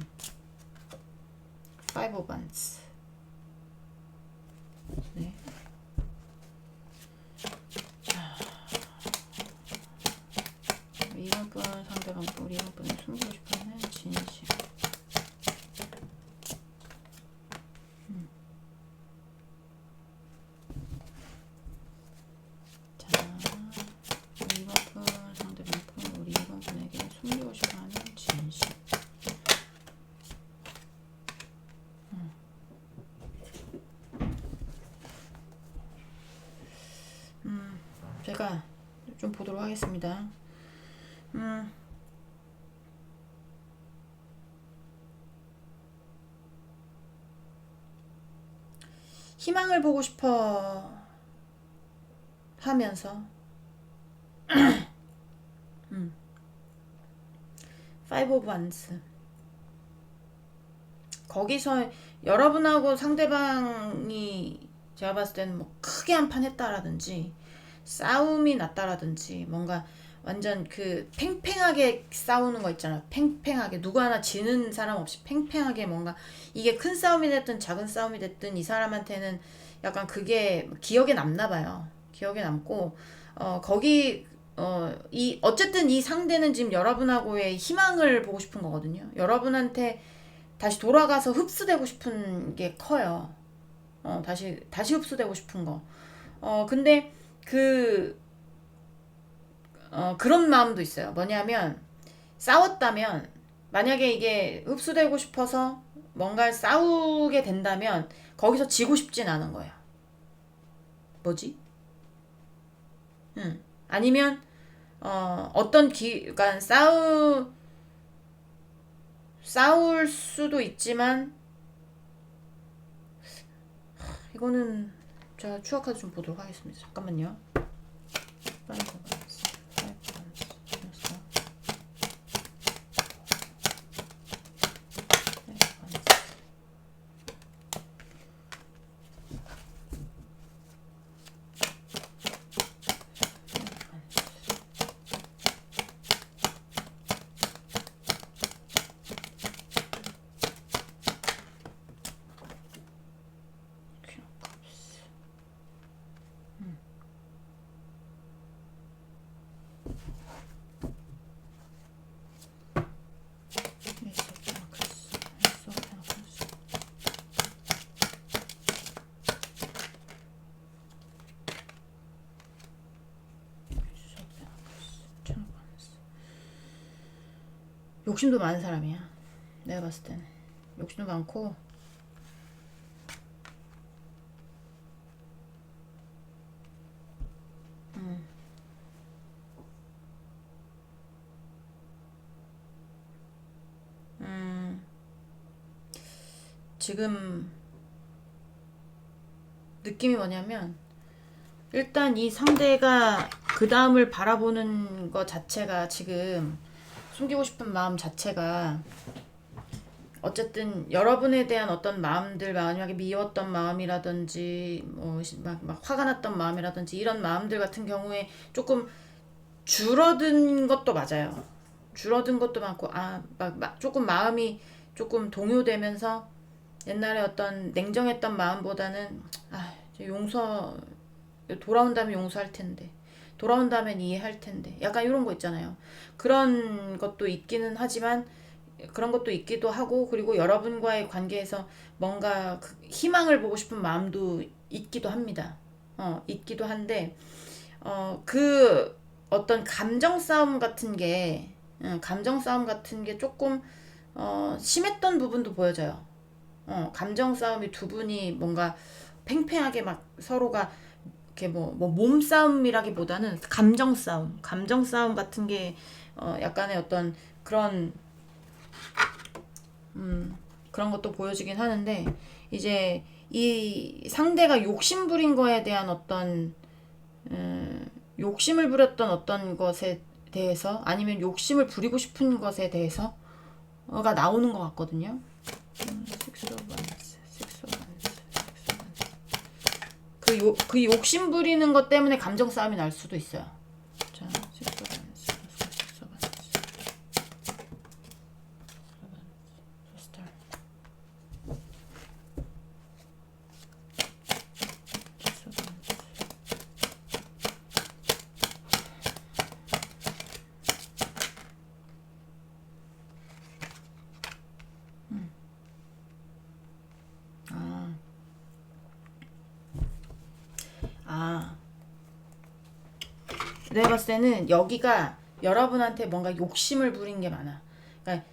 5 of Wands. 네. 자, 2번 분 상대방 분, 우리 2번 분에게 숨기고 싶어하는 진심. 제가 좀 보도록 하겠습니다. 희망을 보고 싶어 하면서 5 of Wands 거기서 여러분하고 상대방이 제가 봤을 때는 뭐 크게 한판 했다라든지 싸움이 났다라든지 뭔가 완전 그 팽팽하게 싸우는 거 있잖아. 팽팽하게 누구 하나 지는 사람 없이 팽팽하게 뭔가 이게 큰 싸움이 됐든 작은 싸움이 됐든 이 사람한테는 약간 그게 기억에 남나 봐요. 기억에 남고 거기 어쨌든 이 상대는 지금 여러분하고의 희망을 보고 싶은 거거든요. 여러분한테 다시 돌아가서 흡수되고 싶은 게 커요. 다시 흡수되고 싶은 거. 근데 그런 마음도 있어요. 뭐냐면, 싸웠다면, 만약에 이게 흡수되고 싶어서, 뭔가를 싸우게 된다면 거기서 지고 싶진 않은 거야. 뭐지? 아니면 그러니까 싸울 수도 있지만 이거는 제가 추가 카드 좀 보도록 하겠습니다. 잠깐만요. 욕심도 많은 사람이야. 내가 봤을 때는 욕심도 많고 지금 느낌이 뭐냐면 일단 이 상대가 그 다음을 바라보는 것 자체가 지금 숨기고 싶은 마음 자체가 어쨌든 여러분에 대한 어떤 마음들, 만약에 미웠던 마음이라든지 막 화가 났던 마음이라든지 이런 마음들 같은 경우에 조금 줄어든 것도 맞아요. 줄어든 것도 많고 조금 마음이 조금 동요되면서 옛날에 어떤 냉정했던 마음보다는 이제 돌아온다면 용서할 텐데 돌아온다면 이해할 텐데 약간 이런 거 있잖아요. 그런 것도 있기는 하지만 그런 것도 있기도 하고 그리고 여러분과의 관계에서 뭔가 희망을 보고 싶은 마음도 있기도 합니다. 있기도 한데 그 어떤 감정 싸움 같은 게 조금 심했던 부분도 보여져요. 감정 싸움이 두 분이 뭔가 팽팽하게 막 서로가 이렇게 몸싸움이라기보다는 감정 싸움 같은 게 약간의 어떤 그런 것도 보여지긴 하는데 이제 이 상대가 욕심 부린 거에 대한 어떤 욕심을 부렸던 어떤 것에 대해서 아니면 욕심을 부리고 싶은 것에 대해서가 나오는 것 같거든요. 그 욕심 부리는 것 때문에 감정 싸움이 날 수도 있어요. 자, 내가 봤을 때는 여기가 여러분한테 뭔가 욕심을 부린 게 많아. 그러니까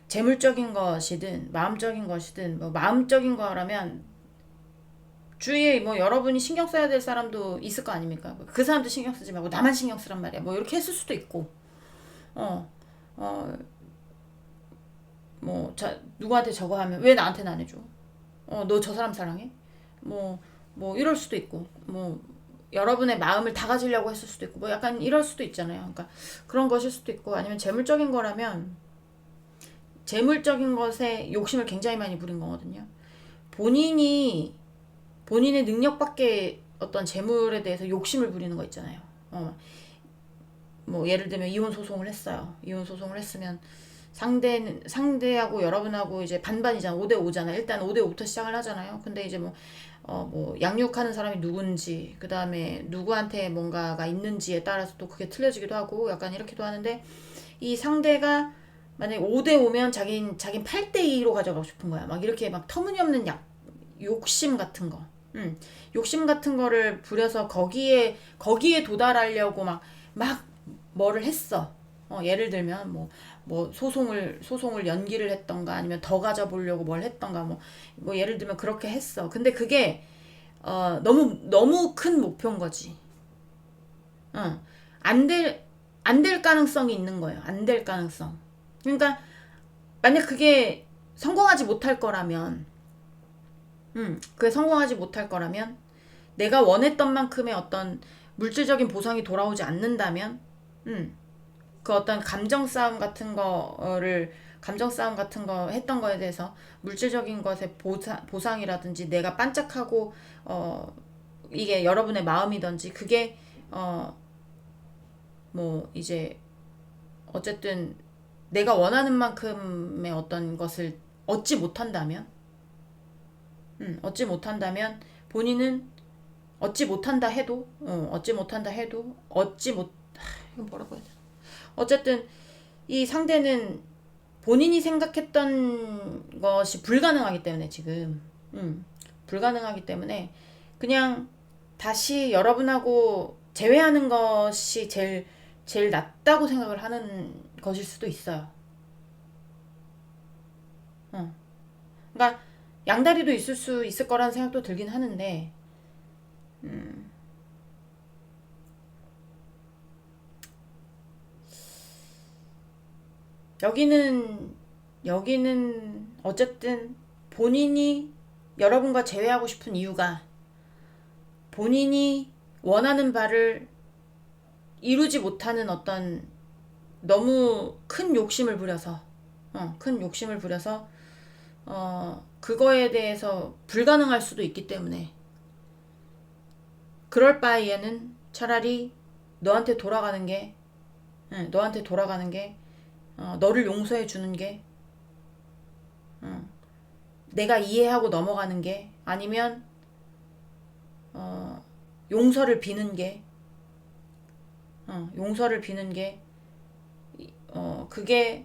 재물적인 것이든 마음적인 것이든 마음적인 거라면 주위에 여러분이 신경 써야 될 사람도 있을 거 아닙니까? 그 사람도 신경 쓰지 말고 나만 신경 쓰란 말이야. 이렇게 했을 수도 있고 어, 어, 누구한테 저거 하면 왜 나한테는 안 해줘? 너 저 사람 사랑해? 이럴 수도 있고 여러분의 마음을 다 가지려고 했을 수도 있고 약간 이럴 수도 있잖아요. 그러니까 그런 것일 수도 있고 아니면 재물적인 거라면 재물적인 것에 욕심을 굉장히 많이 부린 거거든요. 본인의 능력 밖에 어떤 재물에 대해서 욕심을 부리는 거 있잖아요. 예를 들면 이혼 소송을 했어요. 이혼 소송을 했으면 상대하고 여러분하고 이제 반반이잖아. 5대5잖아. 일단 5대5부터 시작을 하잖아요. 근데 이제 양육하는 사람이 누군지, 그 다음에 누구한테 뭔가가 있는지에 따라서 또 그게 틀려지기도 하고, 약간 이렇게도 하는데, 이 상대가 만약에 5대5면 자긴 8대2로 가져가고 싶은 거야. 막 이렇게 막 터무니없는 욕심 같은 거. 욕심 같은 거를 부려서 거기에 도달하려고 막 뭐를 했어. 예를 들면 뭐 소송을 연기를 했던가 아니면 더 가져보려고 뭘 했던가 뭐 예를 들면 그렇게 했어. 근데 그게 너무 큰 목표인 거지. 안 될 가능성이 있는 거예요. 안 될 가능성. 그러니까 만약 그게 성공하지 못할 거라면, 그게 성공하지 못할 거라면, 내가 원했던 만큼의 어떤 물질적인 보상이 돌아오지 않는다면, 그 어떤 감정 싸움 같은 거 했던 거에 대해서 물질적인 것의 보상이라든지 내가 반짝하고, 이게 여러분의 마음이든지, 그게, 뭐, 이제, 어쨌든, 내가 원하는 만큼의 어떤 것을 얻지 못한다면, 본인은 이거 뭐라고 해야 되나. 어쨌든, 이 상대는 본인이 생각했던 것이 불가능하기 때문에 지금, 불가능하기 때문에 그냥 다시 여러분하고 재회하는 것이 제일 낫다고 생각을 하는 것일 수도 있어요. 그러니까 양다리도 있을 거라는 생각도 들긴 하는데, 여기는 어쨌든 본인이 여러분과 재회하고 싶은 이유가 본인이 원하는 바를 이루지 못하는 어떤 너무 큰 욕심을 부려서 그거에 대해서 불가능할 수도 있기 때문에 그럴 바에는 차라리 너한테 돌아가는 게 너를 용서해 주는 게 내가 이해하고 넘어가는 게 아니면 용서를 비는 게 그게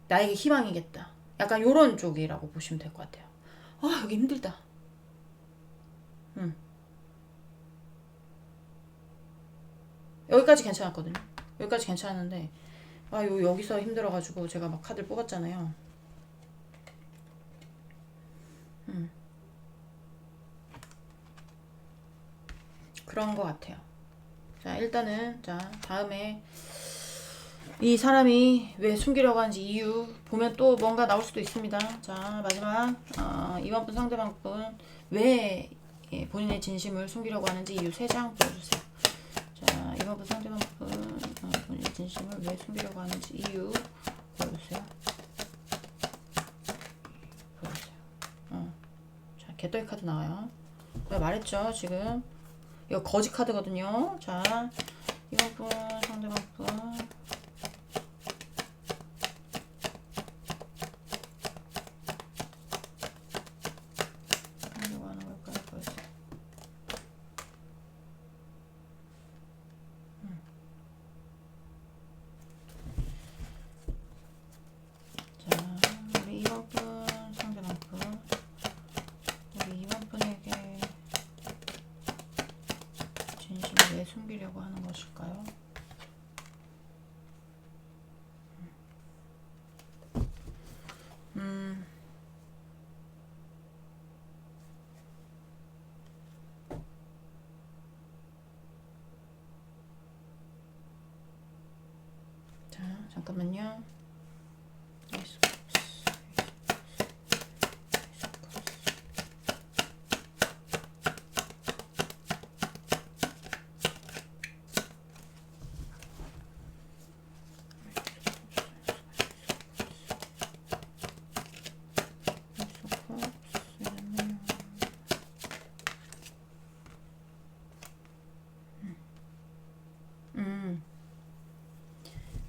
나에게 희망이겠다. 약간 요런 쪽이라고 보시면 될 것 같아요. 여기 힘들다. 여기까지 괜찮았거든요. 여기까지 괜찮았는데 여기서 힘들어가지고 제가 막 카드를 뽑았잖아요. 그런 것 같아요. 자, 일단은 다음에 이 사람이 왜 숨기려고 하는지 이유 보면 또 뭔가 나올 수도 있습니다. 자, 마지막 이번 분 상대방분 왜 본인의 진심을 숨기려고 하는지 이유 3장 보여주세요. 자, 이번 분 상대방분 본인의 진심을 왜 숨기려고 하는지 이유 보여주세요. 자, 개떨이 카드 나와요. 내가 말했죠, 지금. 이거 거지 카드거든요. 자, 이번 분 상대방분 왜 숨기려고 하는 것일까요? 자, 잠깐만요.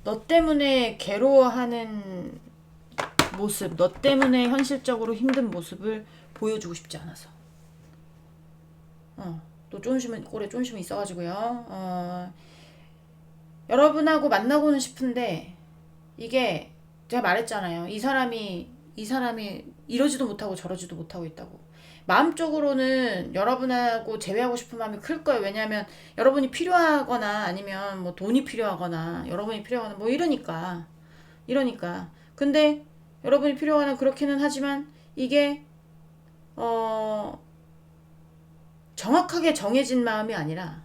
너 때문에 괴로워하는 모습, 너 때문에 현실적으로 힘든 모습을 보여주고 싶지 않아서. 또 꼬리에 쫀심이 있어가지고요. 여러분하고 만나고는 싶은데 이게 제가 말했잖아요. 이 사람이 이러지도 못하고 저러지도 못하고 있다고. 마음적으로는 여러분하고 재회하고 싶은 마음이 클 거예요. 왜냐하면 여러분이 필요하거나 아니면 뭐 돈이 필요하거나 여러분이 필요하거나 뭐 이러니까. 근데 여러분이 필요하거나 그렇기는 하지만 이게 어 정확하게 정해진 마음이 아니라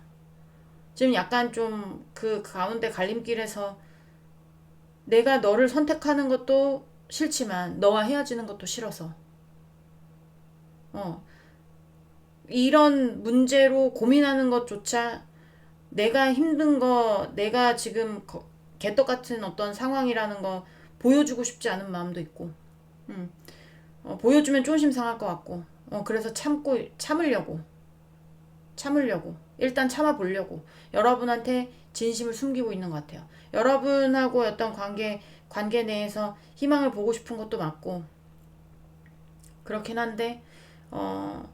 지금 약간 좀 그 가운데 갈림길에서 내가 너를 선택하는 것도 싫지만 너와 헤어지는 것도 싫어서 어 이런 문제로 고민하는 것조차 내가 힘든 거, 내가 지금 개떡 같은 어떤 상황이라는 거 보여주고 싶지 않은 마음도 있고, 음, 보여주면 쫀심 상할 것 같고, 그래서 참으려고, 일단 참아보려고, 여러분한테 진심을 숨기고 있는 것 같아요. 여러분하고 어떤 관계 내에서 희망을 보고 싶은 것도 맞고, 그렇긴 한데, 어,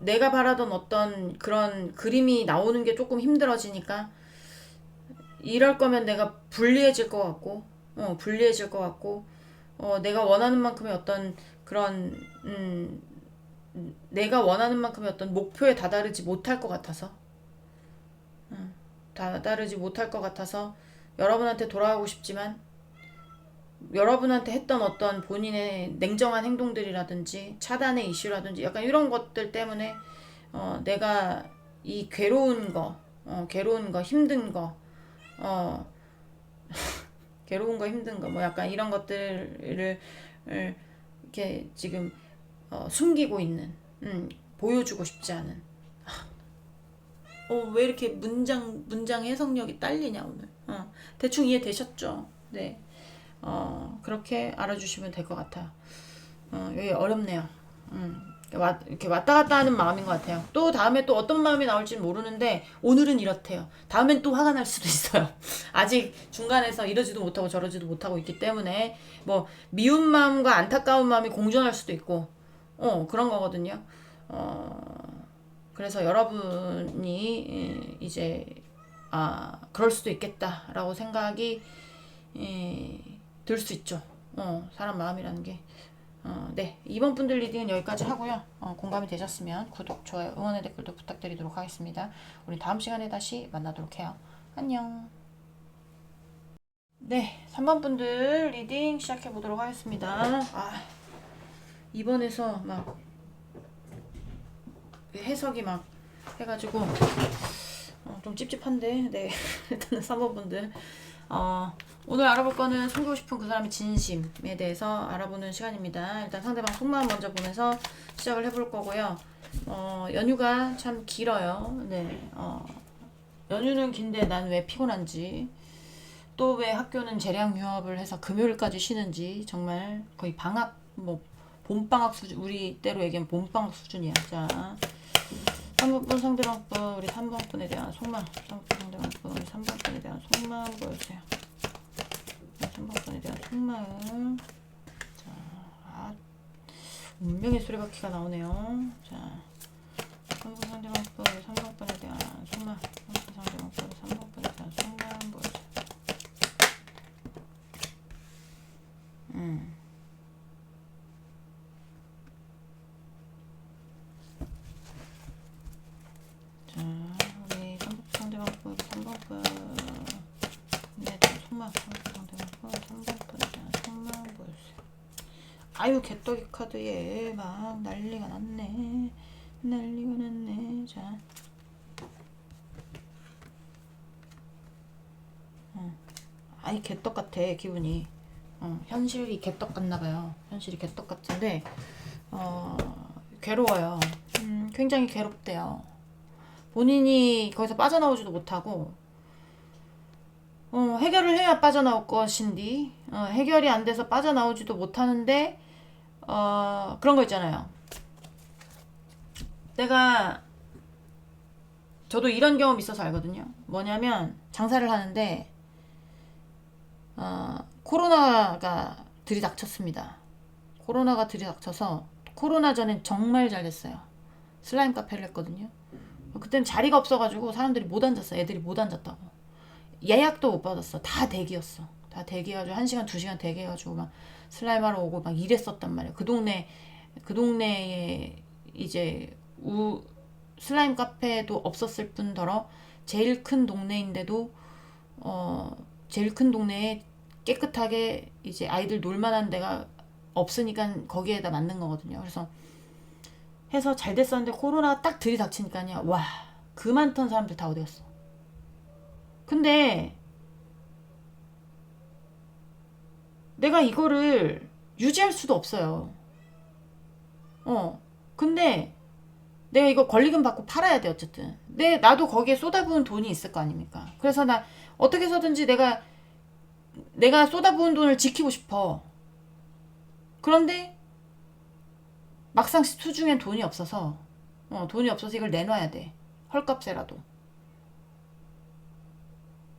내가 바라던 어떤 그런 그림이 나오는 게 조금 힘들어지니까 이럴 거면 내가 불리해질 것 같고, 내가 원하는 만큼의 어떤 그런, 내가 원하는 만큼의 어떤 목표에 다다르지 못할 것 같아서 여러분한테 돌아가고 싶지만 여러분한테 했던 어떤 본인의 냉정한 행동들이라든지 차단의 이슈라든지 약간 이런 것들 때문에 내가 이 괴로운 거, 힘든 거, 어, 힘든 거, 뭐 약간 이런 것들을 이렇게 지금 숨기고 있는, 보여주고 싶지 않은. 왜 이렇게 문장 해석력이 딸리냐, 오늘. 대충 이해되셨죠? 네. 그렇게 알아주시면 될 것 같아요. 여기 어렵네요. 이렇게 왔다 갔다 하는 마음인 것 같아요. 또 다음에 또 어떤 마음이 나올지는 모르는데 오늘은 이렇대요. 다음엔 또 화가 날 수도 있어요. 아직 중간에서 이러지도 못하고 저러지도 못하고 있기 때문에 뭐 미운 마음과 안타까운 마음이 공존할 수도 있고 그런 거거든요. 그래서 여러분이 이제 그럴 수도 있겠다라고 생각이 들 수 있죠. 사람 마음이라는 게. 네. 이번 분들 리딩은 여기까지 하고요. 공감이 되셨으면 구독, 좋아요, 응원의 댓글도 부탁드리도록 하겠습니다. 우리 다음 시간에 다시 만나도록 해요. 안녕. 네. 3번 분들 리딩 시작해 보도록 하겠습니다. 이번에서 막 해석이 막 해가지고 좀 찝찝한데 네. 일단은 3번 분들 오늘 알아볼 거는 숨기고 싶은 그 사람의 진심에 대해서 알아보는 시간입니다. 일단 상대방 속마음 먼저 보면서 시작을 해볼 거고요. 연휴가 참 길어요. 네. 연휴는 긴데 난 왜 피곤한지, 또 왜 학교는 재량 휴업을 해서 금요일까지 쉬는지, 정말 거의 방학, 뭐, 봄방학 수준, 우리 때로 얘기하면 봄방학 수준이야. 자, 3번 상대방분, 우리 3번 분에 대한 속마음, 3번 상대방분, 우리 3번 분에 대한 속마음 보여주세요. 3번 분에 대한 속마음. 자, 운명의 수레바퀴가 나오네요. 자, 3번 상대방분, 우리 3번 분에 대한 속마음, 3번 상대방분, 우리 3번 분에 대한 속마음 보여주세요. 자, 우리 3번 상대방분, 3번 분에 대한 속마음, 3번 상대방분, 3번 분에 대한 속마음 보여주세요. 아유, 개떡이 카드에 막 난리가 났네. 자, 아이 개떡 같아 기분이. 현실이 개떡 같나봐요. 현실이 개떡 같은데 괴로워요. 굉장히 괴롭대요. 본인이 거기서 빠져나오지도 못하고 해결을 해야 빠져나올 것인데 해결이 안 돼서 빠져나오지도 못하는데 그런 거 있잖아요. 저도 이런 경험 있어서 알거든요. 뭐냐면 장사를 하는데 코로나가 들이닥쳤습니다. 코로나가 들이닥쳐서 코로나 전엔 정말 잘 됐어요. 슬라임 카페를 했거든요. 그때는 자리가 없어가지고 사람들이 못 앉았어. 애들이 못 앉았다고. 예약도 못 받았어. 다 대기였어. 다 대기해가지고 1시간 2시간 대기해가지고 막 슬라임 하러 오고 막 이랬었단 말이야. 그 동네에 이제 슬라임 카페도 없었을 뿐더러 제일 큰 동네인데도 제일 큰 동네에 깨끗하게 이제 아이들 놀만한 데가 없으니까 거기에다 만든 거거든요. 그래서 해서 잘 됐었는데 코로나가 딱 들이닥치니까요. 와, 그 많던 사람들 다 어디 갔어. 근데 내가 이거를 유지할 수도 없어요. 근데 내가 이거 권리금 받고 팔아야 돼 어쨌든. 나도 거기에 쏟아부은 돈이 있을 거 아닙니까? 그래서 나 어떻게 해서든지 내가 쏟아부은 돈을 지키고 싶어. 그런데 막상 수중엔 돈이 없어서 이걸 내놔야 돼. 헐값에라도.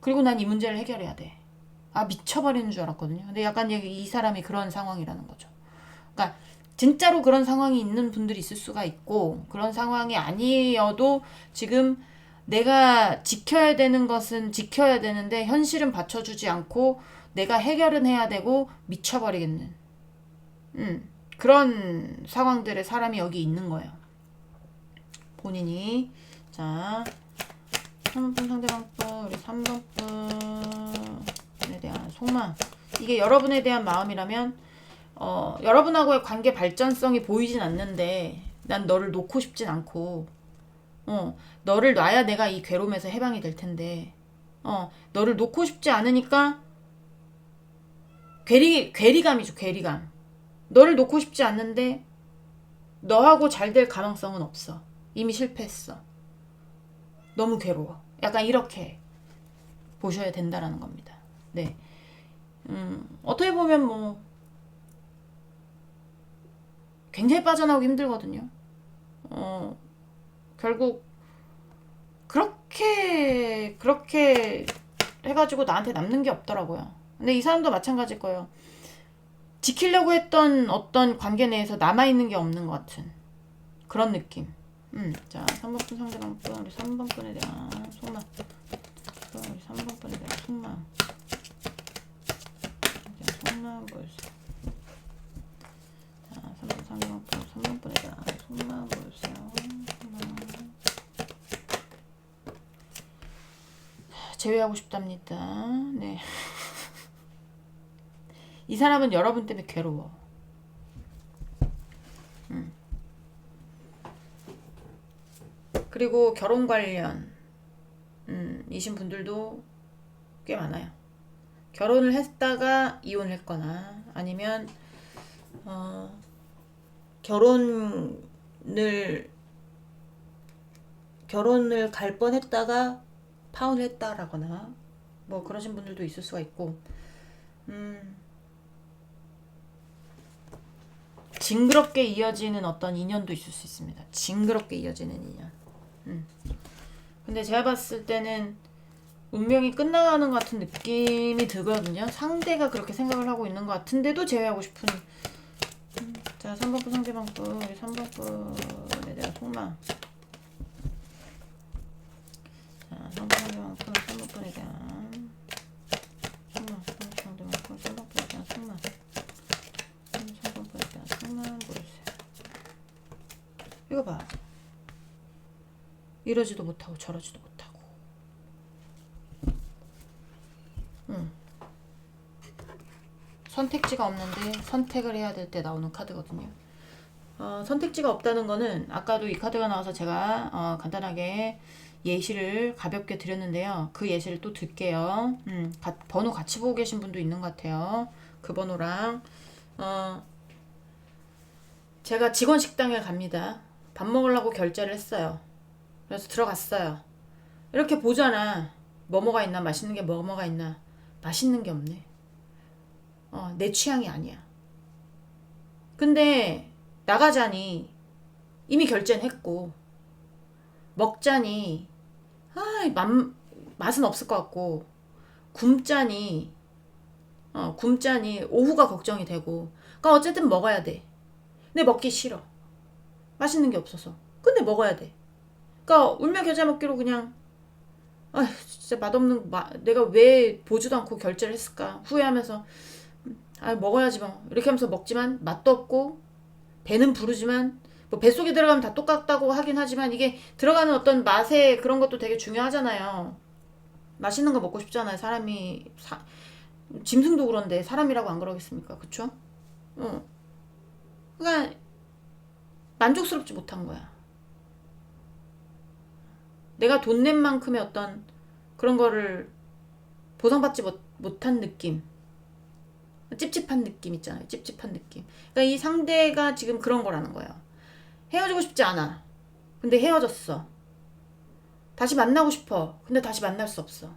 그리고 난 이 문제를 해결해야 돼. 아, 미쳐버리는 줄 알았거든요. 근데 약간 이 사람이 그런 상황이라는 거죠. 그러니까 진짜로 그런 상황이 있는 분들이 있을 수가 있고, 그런 상황이 아니어도 지금 내가 지켜야 되는 것은 지켜야 되는데 현실은 받쳐주지 않고 내가 해결은 해야 되고 미쳐버리겠는 그런 상황들의 사람이 여기 있는 거예요. 본인이. 자, 3번 상대방 분, 우리 3번 분에 대한 속마음. 이게 여러분에 대한 마음이라면 여러분하고의 관계 발전성이 보이진 않는데 난 너를 놓고 싶진 않고 너를 놔야 내가 이 괴로움에서 해방이 될 텐데 너를 놓고 싶지 않으니까 괴리감이죠. 괴리감. 너를 놓고 싶지 않는데 너하고 잘 될 가능성은 없어. 이미 실패했어. 너무 괴로워. 약간 이렇게 보셔야 된다라는 겁니다. 네. 어떻게 보면 뭐 굉장히 빠져나오기 힘들거든요. 결국 그렇게 해가지고 나한테 남는 게 없더라고요. 근데 이 사람도 마찬가지일 거예요. 지키려고 했던 어떤 관계 내에서 남아있는 게 없는 것 같은 그런 느낌. 자, 3번 분 상대방 분, 우리 3번 분에 대한 속마음. 우리 3번 분에 대한 속마음. 속마음 보여주세요. 자, 3번 상대방 분, 3번 분에 대한 속마음 보여주세요. 속마음. 제외하고 싶답니다. 네. 이 사람은 여러분 때문에 괴로워. 그리고 결혼 관련 이신 분들도 꽤 많아요. 결혼을 했다가 이혼을 했거나 아니면 결혼을 갈 뻔했다가 파혼을 했다라거나 뭐 그러신 분들도 있을 수가 있고 징그럽게 이어지는 어떤 인연도 있을 수 있습니다. 징그럽게 이어지는 인연. 근데 제가 봤을 때는 운명이 끝나가는 것 같은 느낌이 들거든요. 상대가 그렇게 생각을 하고 있는 것 같은데도 제외하고 싶은. 자, 3번부 상대방부, 우리 3번부에 대한 속마음. 자, 3번 상대방부, 3번분에 대한 속마음. 3번 상대방부, 3번분에 대한 속마음. 3번분에 대한 속마음 보여주세요. 이거 봐. 이러지도 못하고 저러지도 못하고. 선택지가 없는데 선택을 해야 될 때 나오는 카드거든요. 선택지가 없다는 거는 아까도 이 카드가 나와서 제가 간단하게 예시를 가볍게 드렸는데요. 그 예시를 또 들게요. 번호 같이 보고 계신 분도 있는 것 같아요. 그 번호랑 제가 직원 식당에 갑니다. 밥 먹으려고 결제를 했어요. 그래서 들어갔어요. 이렇게 보잖아. 뭐뭐가 있나, 맛있는 게 뭐뭐가 있나. 맛있는 게 없네. 내 취향이 아니야. 근데 나가자니 이미 결제는 했고 먹자니 맛은 없을 것 같고 굶자니 오후가 걱정이 되고 그러니까 어쨌든 먹어야 돼. 근데 먹기 싫어. 맛있는 게 없어서. 근데 먹어야 돼. 그러니까 울며 겨자 먹기로 그냥 진짜 맛없는 내가 왜 보지도 않고 결제를 했을까 후회하면서 먹어야지 뭐 이렇게 하면서 먹지만 맛도 없고 배는 부르지만 뭐 뱃속에 들어가면 다 똑같다고 하긴 하지만 이게 들어가는 어떤 맛의 그런 것도 되게 중요하잖아요. 맛있는 거 먹고 싶잖아요. 짐승도 그런데 사람이라고 안 그러겠습니까? 그쵸? 어. 그러니까 만족스럽지 못한 거야. 내가 돈 낸 만큼의 어떤 그런 거를 보상받지 못한 느낌. 찝찝한 느낌 있잖아요. 찝찝한 느낌. 그러니까 이 상대가 지금 그런 거라는 거예요. 헤어지고 싶지 않아. 근데 헤어졌어. 다시 만나고 싶어. 근데 다시 만날 수 없어.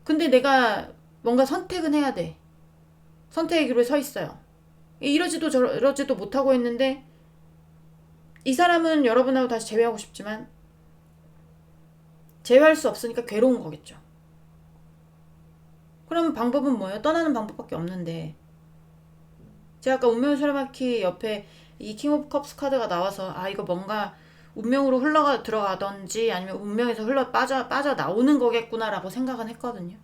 근데 내가 뭔가 선택은 해야 돼. 선택의 기로에 서 있어요. 이러지도 저러지도 못하고 있는데 이 사람은 여러분하고 다시 재회하고 싶지만 재회할 수 없으니까 괴로운 거겠죠. 그러면 방법은 뭐예요? 떠나는 방법밖에 없는데 제가 아까 운명의 수레바퀴 옆에 이 킹 오브 컵스 카드가 나와서 아 이거 뭔가 운명으로 흘러가 들어가던지 아니면 운명에서 빠져 나오는 거겠구나라고 생각은 했거든요.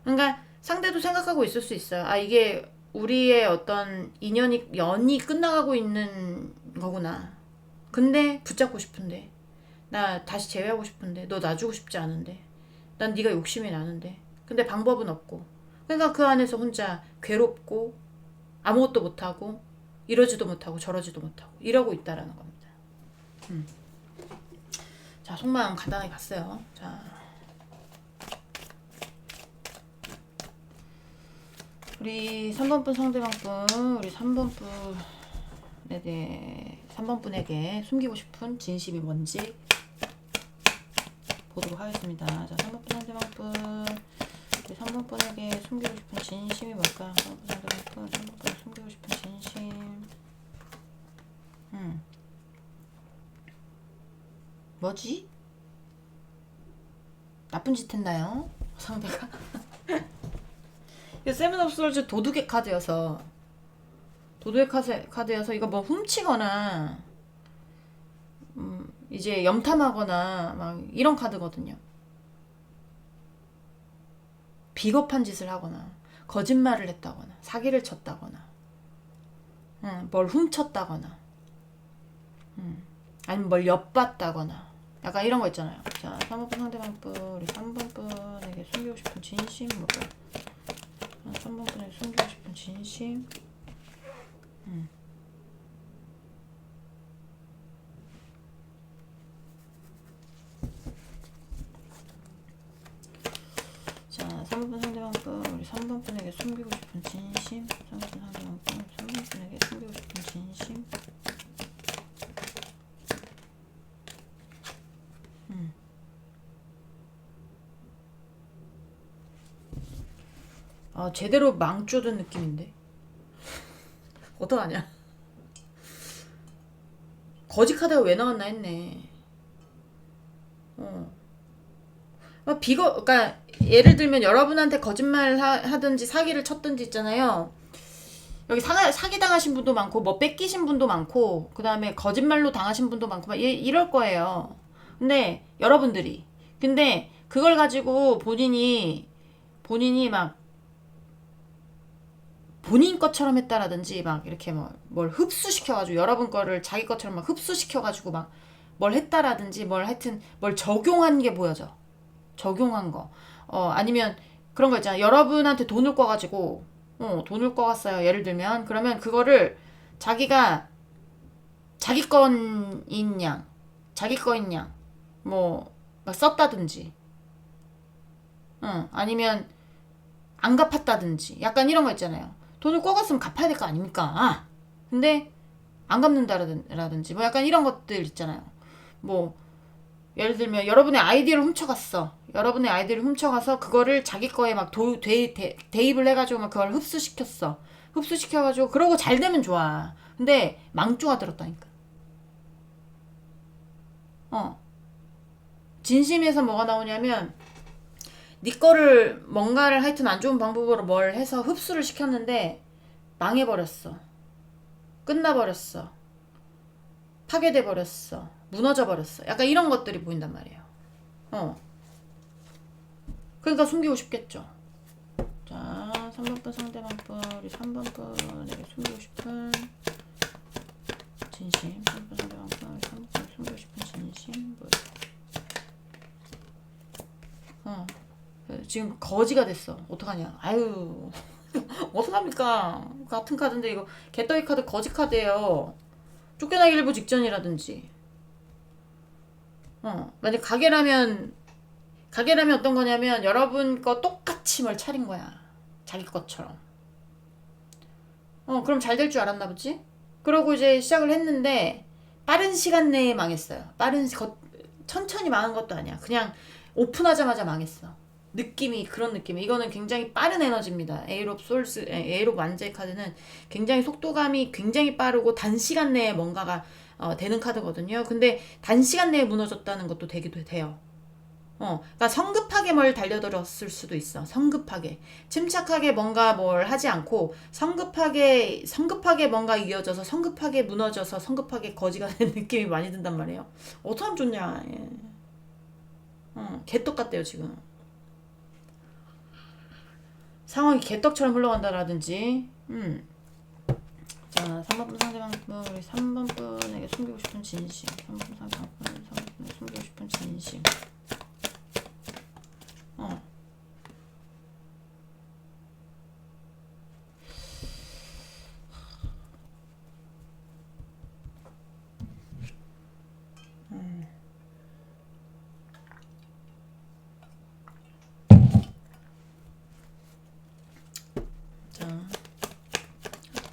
그러니까 상대도 생각하고 있을 수 있어요. 아 이게 우리의 어떤 연이 끝나가고 있는 거구나. 근데 붙잡고 싶은데 나 다시 재회하고 싶은데 너 놔주고 싶지 않은데 난 네가 욕심이 나는데 근데 방법은 없고 그러니까 그 안에서 혼자 괴롭고 아무것도 못하고 이러지도 못하고 저러지도 못하고 이러고 있다라는 겁니다. 자 속마음 간단하게 봤어요. 자 우리 3번분 상대방분 우리 3번분에게 숨기고 싶은 진심이 뭔지 보도록 하겠습니다. 자 3번분 상대방분 우리 3번분에게 숨기고 싶은 진심이 뭘까? 3번분 상대방분 3번분 숨기고 싶은 진심 뭐지? 나쁜 짓 했나요? 상대가? 세븐 오브 솔즈 도둑의 카드여서 이거 뭐 훔치거나 이제 염탐하거나 막 이런 카드거든요. 비겁한 짓을 하거나 거짓말을 했다거나 사기를 쳤다거나 뭘 훔쳤다거나 아니면 뭘 엿봤다거나 약간 이런 거 있잖아요. 자 3번분 상대방분 우리 3번분에게 숨기고 싶은 진심 뭘까요? 3번분에게 숨기고 싶은 진심 자 3번분 상대방분 우리 3번분에게 숨기고 싶은 진심 3번분 상대방분 3번분에게 숨기고 싶은 진심 제대로 망조든 느낌인데 어떡하냐. 거지 카드가 왜 나왔나 했네. 그러니까 예를 들면 여러분한테 거짓말 하든지 사기를 쳤든지 있잖아요. 여기 사기 당하신 분도 많고 뭐 뺏기신 분도 많고 그 다음에 거짓말로 당하신 분도 많고 막 이럴 거예요. 근데 여러분들이 근데 그걸 가지고 본인이 막 본인 것처럼 했다라든지 막 이렇게 뭘 흡수시켜가지고 여러분 거를 자기 것처럼 막 흡수시켜가지고 막 뭘 했다라든지 뭘 하여튼 뭘 적용한 게 보여져. 적용한 거. 아니면 그런 거 있잖아. 여러분한테 돈을 꿔가지고 돈을 꿔갔어요. 예를 들면 그러면 그거를 자기가 자기 거인 양 뭐 막 썼다든지 아니면 안 갚았다든지 약간 이런 거 있잖아요. 돈을 꿔갔으면 갚아야 될 거 아닙니까? 근데 안 갚는다라든지 뭐 약간 이런 것들 있잖아요. 뭐 예를 들면 여러분의 아이디를 훔쳐갔어. 여러분의 아이디를 훔쳐가서 그거를 자기 거에 막 대입을 해가지고 막 그걸 흡수시켰어. 흡수시켜가지고 그러고 잘 되면 좋아. 근데 망조가 들었다니까. 진심에서 뭐가 나오냐면 네 거를 뭔가를 하여튼 안 좋은 방법으로 뭘 해서 흡수를 시켰는데 망해버렸어. 끝나버렸어. 파괴돼버렸어. 무너져버렸어. 약간 이런 것들이 보인단 말이에요. 그러니까 숨기고 싶겠죠. 자 3번분 상대방분 우리 3번분에게 숨기고 싶은 진심. 3번 상대방과 3번 숨기고 싶은 진심. 지금 거지가 됐어. 어떡하냐. 아유. 어떡합니까? 같은 카드인데 이거 개떡이 카드 거지 카드예요. 쫓겨나기 일보 직전이라든지. 만약 가게라면 어떤 거냐면 여러분 거 똑같이 뭘 차린 거야. 자기 것처럼. 그럼 잘 될 줄 알았나 보지? 그러고 이제 시작을 했는데 빠른 시간 내에 망했어요. 천천히 망한 것도 아니야. 그냥 오픈하자마자 망했어. 느낌이 그런 느낌이. 이거는 굉장히 빠른 에너지입니다. 에이롭 완제 카드는 굉장히 속도감이 굉장히 빠르고 단시간 내에 뭔가가 되는 카드거든요. 근데 단시간 내에 무너졌다는 것도 되기도 돼요. 그러니까 성급하게 뭘 달려들었을 수도 있어. 성급하게. 침착하게 뭔가 뭘 하지 않고 성급하게 뭔가 이어져서 성급하게 무너져서 성급하게 거지가 된 느낌이 많이 든단 말이에요. 어떻게 하면 좋냐. 예. 개떡 같대요, 지금. 상황이 개떡처럼 흘러간다라든지. 자, 3번 상대방 우리 3번 분에게 숨기고 싶은 진심. 3번 상대방 분에게 숨기고 싶은 진심. 자,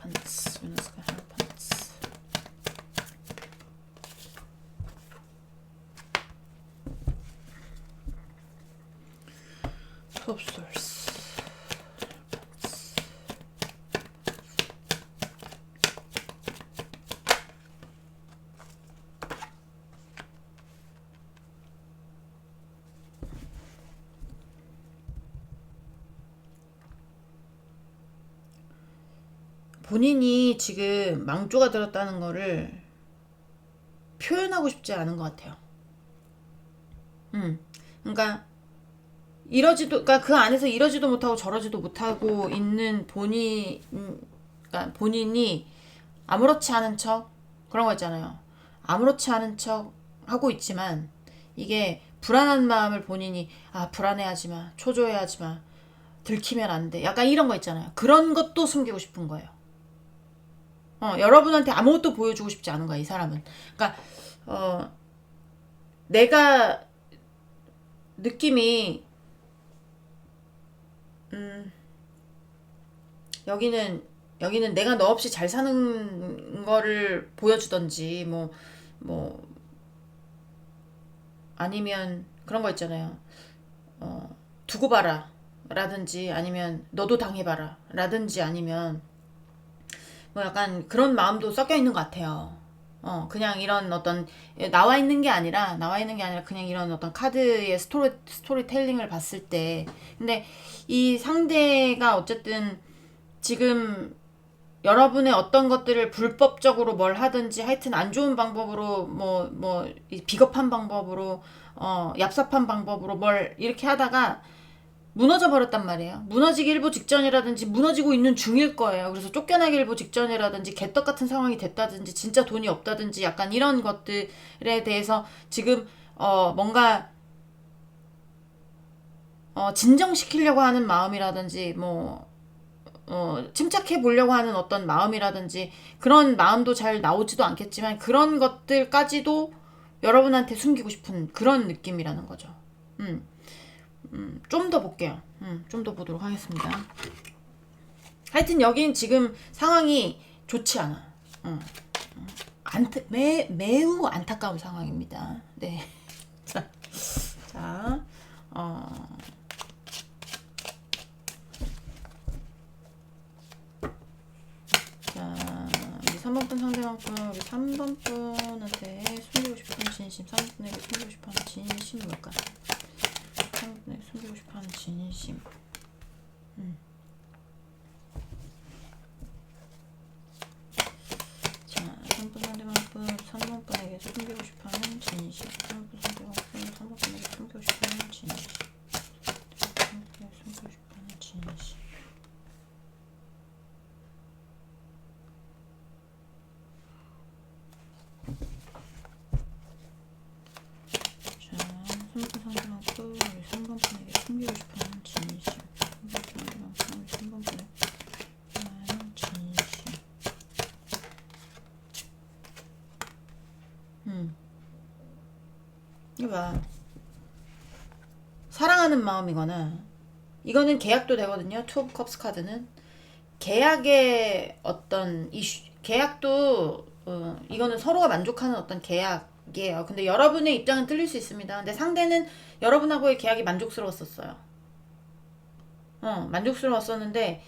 하르판츠, 유네스코 하르판츠. 톱솔스. 본인이 지금 망조가 들었다는 거를 표현하고 싶지 않은 것 같아요. 그러니까 그러니까 그 안에서 이러지도 못하고 저러지도 못하고 있는 그러니까 본인이 아무렇지 않은 척 그런 거 있잖아요. 아무렇지 않은 척 하고 있지만 이게 불안한 마음을 본인이 불안해하지 마, 초조해하지 마, 들키면 안 돼. 약간 이런 거 있잖아요. 그런 것도 숨기고 싶은 거예요. 여러분한테 아무것도 보여주고 싶지 않은 거야, 이 사람은. 그러니까 내가 느낌이 여기는 내가 너 없이 잘 사는 거를 보여주던지 뭐 아니면 그런 거 있잖아요. 두고 봐라 라든지 아니면 너도 당해봐라 라든지 아니면 뭐 약간 그런 마음도 섞여 있는 것 같아요. 그냥 이런 어떤 나와 있는 게 아니라 그냥 이런 어떤 카드의 스토리텔링을 봤을 때 근데 이 상대가 어쨌든 지금 여러분의 어떤 것들을 불법적으로 뭘 하든지 하여튼 안 좋은 방법으로 비겁한 방법으로 얍삽한 방법으로 뭘 이렇게 하다가 무너져 버렸단 말이에요. 무너지기 일보 직전이라든지 무너지고 있는 중일 거예요. 그래서 쫓겨나기 일보 직전이라든지 개떡 같은 상황이 됐다든지 진짜 돈이 없다든지 약간 이런 것들에 대해서 지금 뭔가 진정시키려고 하는 마음이라든지 침착해 보려고 하는 어떤 마음이라든지 그런 마음도 잘 나오지도 않겠지만 그런 것들까지도 여러분한테 숨기고 싶은 그런 느낌이라는 거죠. 좀 더 볼게요. 좀 더 보도록 하겠습니다. 하여튼 여긴 지금 상황이 좋지 않아. 매우 안타까운 상황입니다. 네. 자, 자, 우리 3번 분 상대방 분, 우리 3번 분한테 숨기고 싶은 진심, 3번 분에게 숨기고 싶은 진심이 뭘까? 3번 분에게 숨기고 싶은 진심. 자, 3번 상대방 분, 3번 분에게 숨기고 싶은 진심, 3번 상대방 분, 3번 분에게 숨기고 싶은 진심, 3번 분에게 숨기고 싶은 진심. 사랑하는 마음이거나, 이거는 계약도 되거든요. 투 오브 컵스 카드는 계약의 어떤 이슈, 계약도 이거는 서로가 만족하는 어떤 계약이에요. 근데 여러분의 입장은 틀릴 수 있습니다. 근데 상대는 여러분하고의 계약이 만족스러웠었어요. 만족스러웠었는데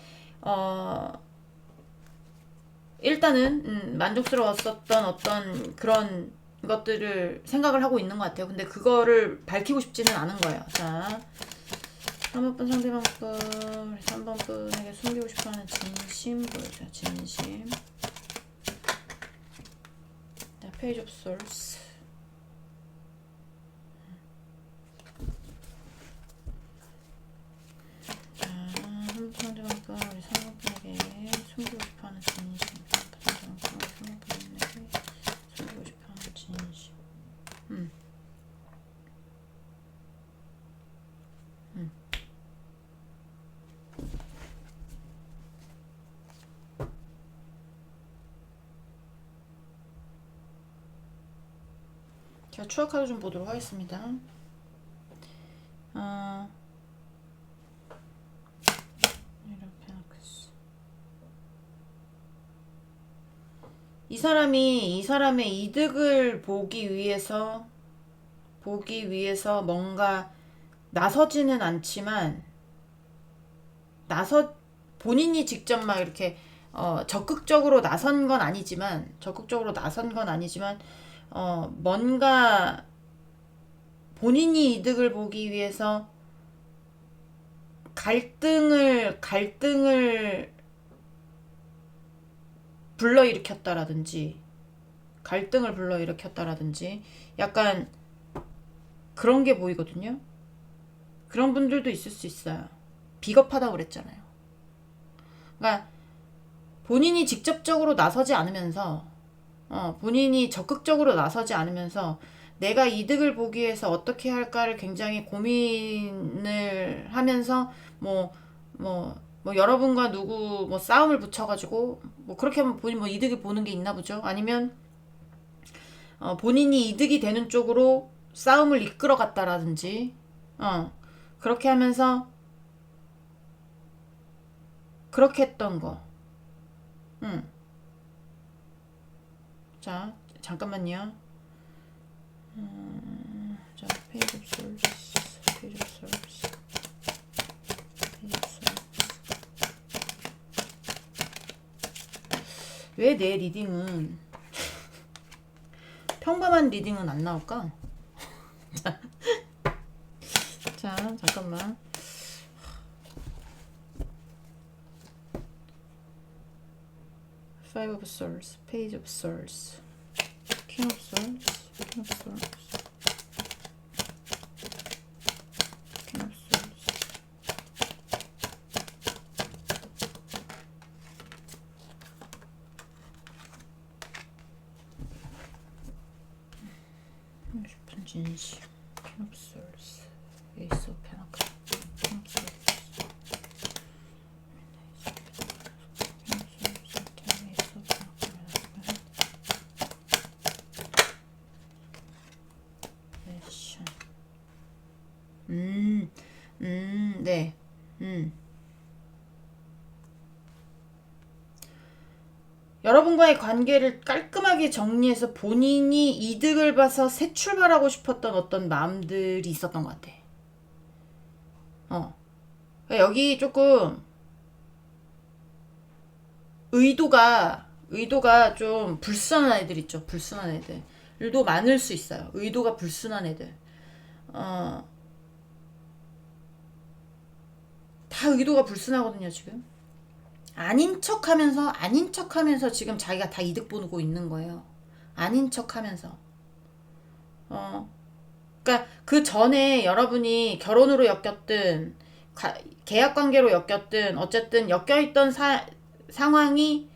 일단은 만족스러웠었던 어떤 그런 것들을 생각을 하고 있는 것 같아요. 근데 그거를 밝히고 싶지는 않은 거예요. 자, 3번분 상대방 분, 3번 분에게 숨기고 싶어하는 진심 보여줘요. 진심. 자, 페이지 오브 솔스. 자, 3번 상대방 분, 우리 3번 분에게 숨기고 싶어하는 진심. 3번 상대방 분, 3번 분에게 숨기고 싶어하는 진심. 제가 추억 카드 좀 보도록 하겠습니다. 이렇게 놓겠어. 이 사람의 이득을 보기 위해서 뭔가 나서지는 않지만 본인이 직접 막 이렇게 적극적으로 나선 건 아니지만 뭔가 본인이 이득을 보기 위해서 갈등을 불러일으켰다라든지 약간 그런 게 보이거든요. 그런 분들도 있을 수 있어요. 비겁하다고 그랬잖아요. 그러니까 본인이 직접적으로 나서지 않으면서 본인이 적극적으로 나서지 않으면서 내가 이득을 보기 위해서 어떻게 할까를 굉장히 고민을 하면서 여러분과 누구 싸움을 붙여가지고 그렇게 하면 본인 이득을 보는 게 있나 보죠. 아니면 본인이 이득이 되는 쪽으로 싸움을 이끌어 갔다라든지 그렇게 하면서 그렇게 했던 거. 자, 잠깐만요. 자, 페이지 오브 솔스. 왜 내 리딩은 평범한 리딩은 안 나올까? 자, 잠깐만. Five of Swords, Page of Swords, King of Swords, King of Swords, King of Swords. 싶은 진심, King of Swords, Ace of Pentacles, King of Swords. 네. 여러분과의 관계를 깔끔하게 정리해서 본인이 이득을 봐서 새 출발하고 싶었던 어떤 마음들이 있었던 것 같아. 그러니까 여기 조금 의도가 좀 불순한 애들 있죠. 불순한 애들. 일도 많을 수 있어요. 의도가 불순한 애들. 다 의도가 불순하거든요, 지금. 아닌 척하면서 지금 자기가 다 이득 보고 있는 거예요. 아닌 척하면서. 그러니까 그 전에 여러분이 결혼으로 엮였든 계약 관계로 엮였든 어쨌든 엮여있던 상황이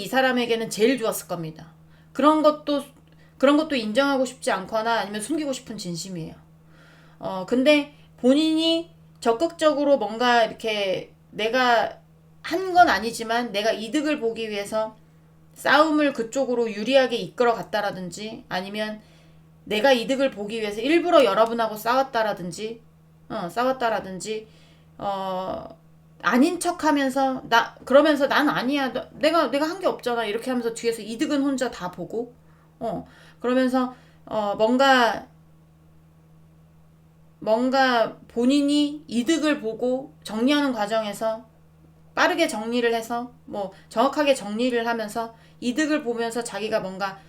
이 사람에게는 제일 좋았을 겁니다. 그런 것도 인정하고 싶지 않거나 아니면 숨기고 싶은 진심이에요. 근데 본인이 적극적으로 뭔가 이렇게 내가 한 건 아니지만 내가 이득을 보기 위해서 싸움을 그쪽으로 유리하게 이끌어 갔다라든지 아니면 내가 이득을 보기 위해서 일부러 여러분하고 싸웠다라든지 싸웠다라든지 아닌 척하면서 그러면서 난 아니야 내가 한 게 없잖아 이렇게 하면서 뒤에서 이득은 혼자 다 보고 그러면서 뭔가 본인이 이득을 보고 정리하는 과정에서 빠르게 정리를 해서 뭐 정확하게 정리를 하면서 이득을 보면서 자기가 뭔가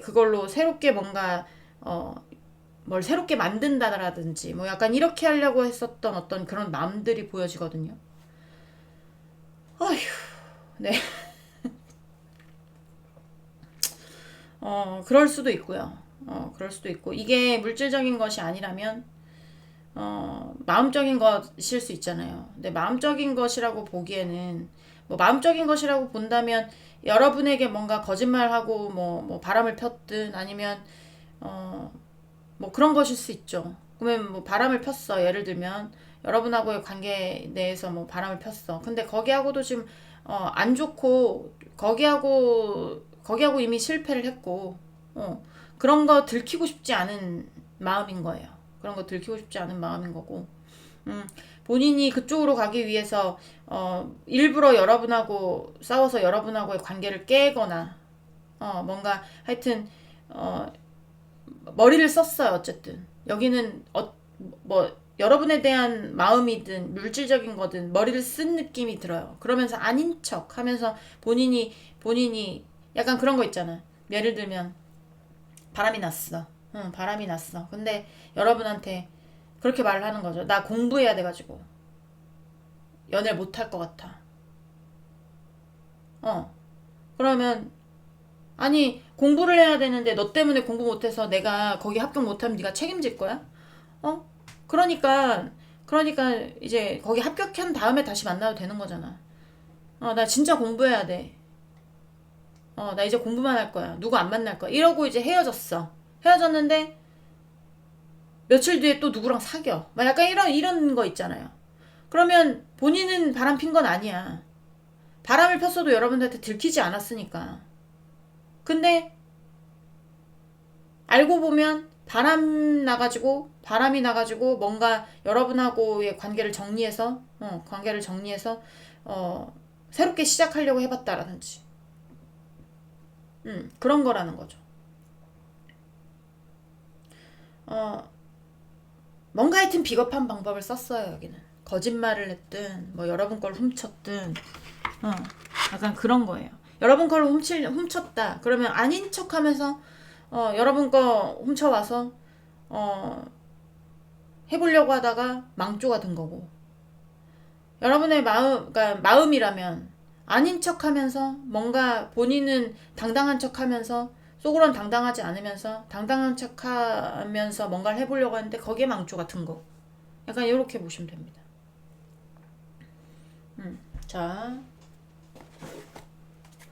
그걸로 새롭게 뭔가 뭘 새롭게 만든다라든지 뭐 약간 이렇게 하려고 했었던 어떤 그런 마음들이 보여지거든요. 어휴, 네. 그럴 수도 있고요. 그럴 수도 있고 이게 물질적인 것이 아니라면 마음적인 것일 수 있잖아요. 근데 마음적인 것이라고 보기에는 뭐 마음적인 것이라고 본다면 여러분에게 뭔가 거짓말하고 뭐 바람을 폈든 아니면 뭐 그런 것일 수 있죠. 그러면 뭐 바람을 폈어. 예를 들면 여러분하고의 관계 내에서 뭐 바람을 폈어. 근데 거기하고도 지금 안 좋고 거기하고 이미 실패를 했고 그런 거 들키고 싶지 않은 마음인 거예요. 그런 거 들키고 싶지 않은 마음인 거고 본인이 그쪽으로 가기 위해서 일부러 여러분하고 싸워서 여러분하고의 관계를 깨거나 뭔가 하여튼 머리를 썼어요. 어쨌든 여기는 뭐 여러분에 대한 마음이든 물질적인 거든 머리를 쓴 느낌이 들어요. 그러면서 아닌 척 하면서 본인이 약간 그런 거 있잖아. 예를 들면 바람이 났어. 응, 바람이 났어. 근데 여러분한테 그렇게 말을 하는 거죠. 나 공부해야 돼가지고 연애를 못 할 것 같아. 그러면 아니 공부를 해야 되는데 너 때문에 공부 못해서 내가 거기 합격 못하면 네가 책임질 거야? 어? 그러니까 이제 거기 합격한 다음에 다시 만나도 되는 거잖아. 나 진짜 공부해야 돼. 나 이제 공부만 할 거야. 누구 안 만날 거야. 이러고 이제 헤어졌어. 헤어졌는데 며칠 뒤에 또 누구랑 사겨. 막 약간 이런 거 있잖아요. 그러면 본인은 바람 핀 건 아니야. 바람을 폈어도 여러분들한테 들키지 않았으니까. 근데 알고 보면 바람이 나가지고 뭔가 여러분하고의 관계를 정리해서 새롭게 시작하려고 해봤다라든지 그런 거라는 거죠. 뭔가 하여튼 비겁한 방법을 썼어요. 여기는 거짓말을 했든 뭐 여러분 걸 훔쳤든 약간 그런 거예요. 여러분 걸 훔쳤다 그러면 아닌 척하면서 여러분 거 훔쳐와서 해보려고 하다가 망조가 든 거고 여러분의 그러니까 마음이라면 아닌 척하면서 뭔가 본인은 당당한 척하면서 속으론 당당하지 않으면서 당당한 척하면서 뭔가를 해보려고 하는데 거기에 망조가 든 거. 약간 이렇게 보시면 됩니다. 자,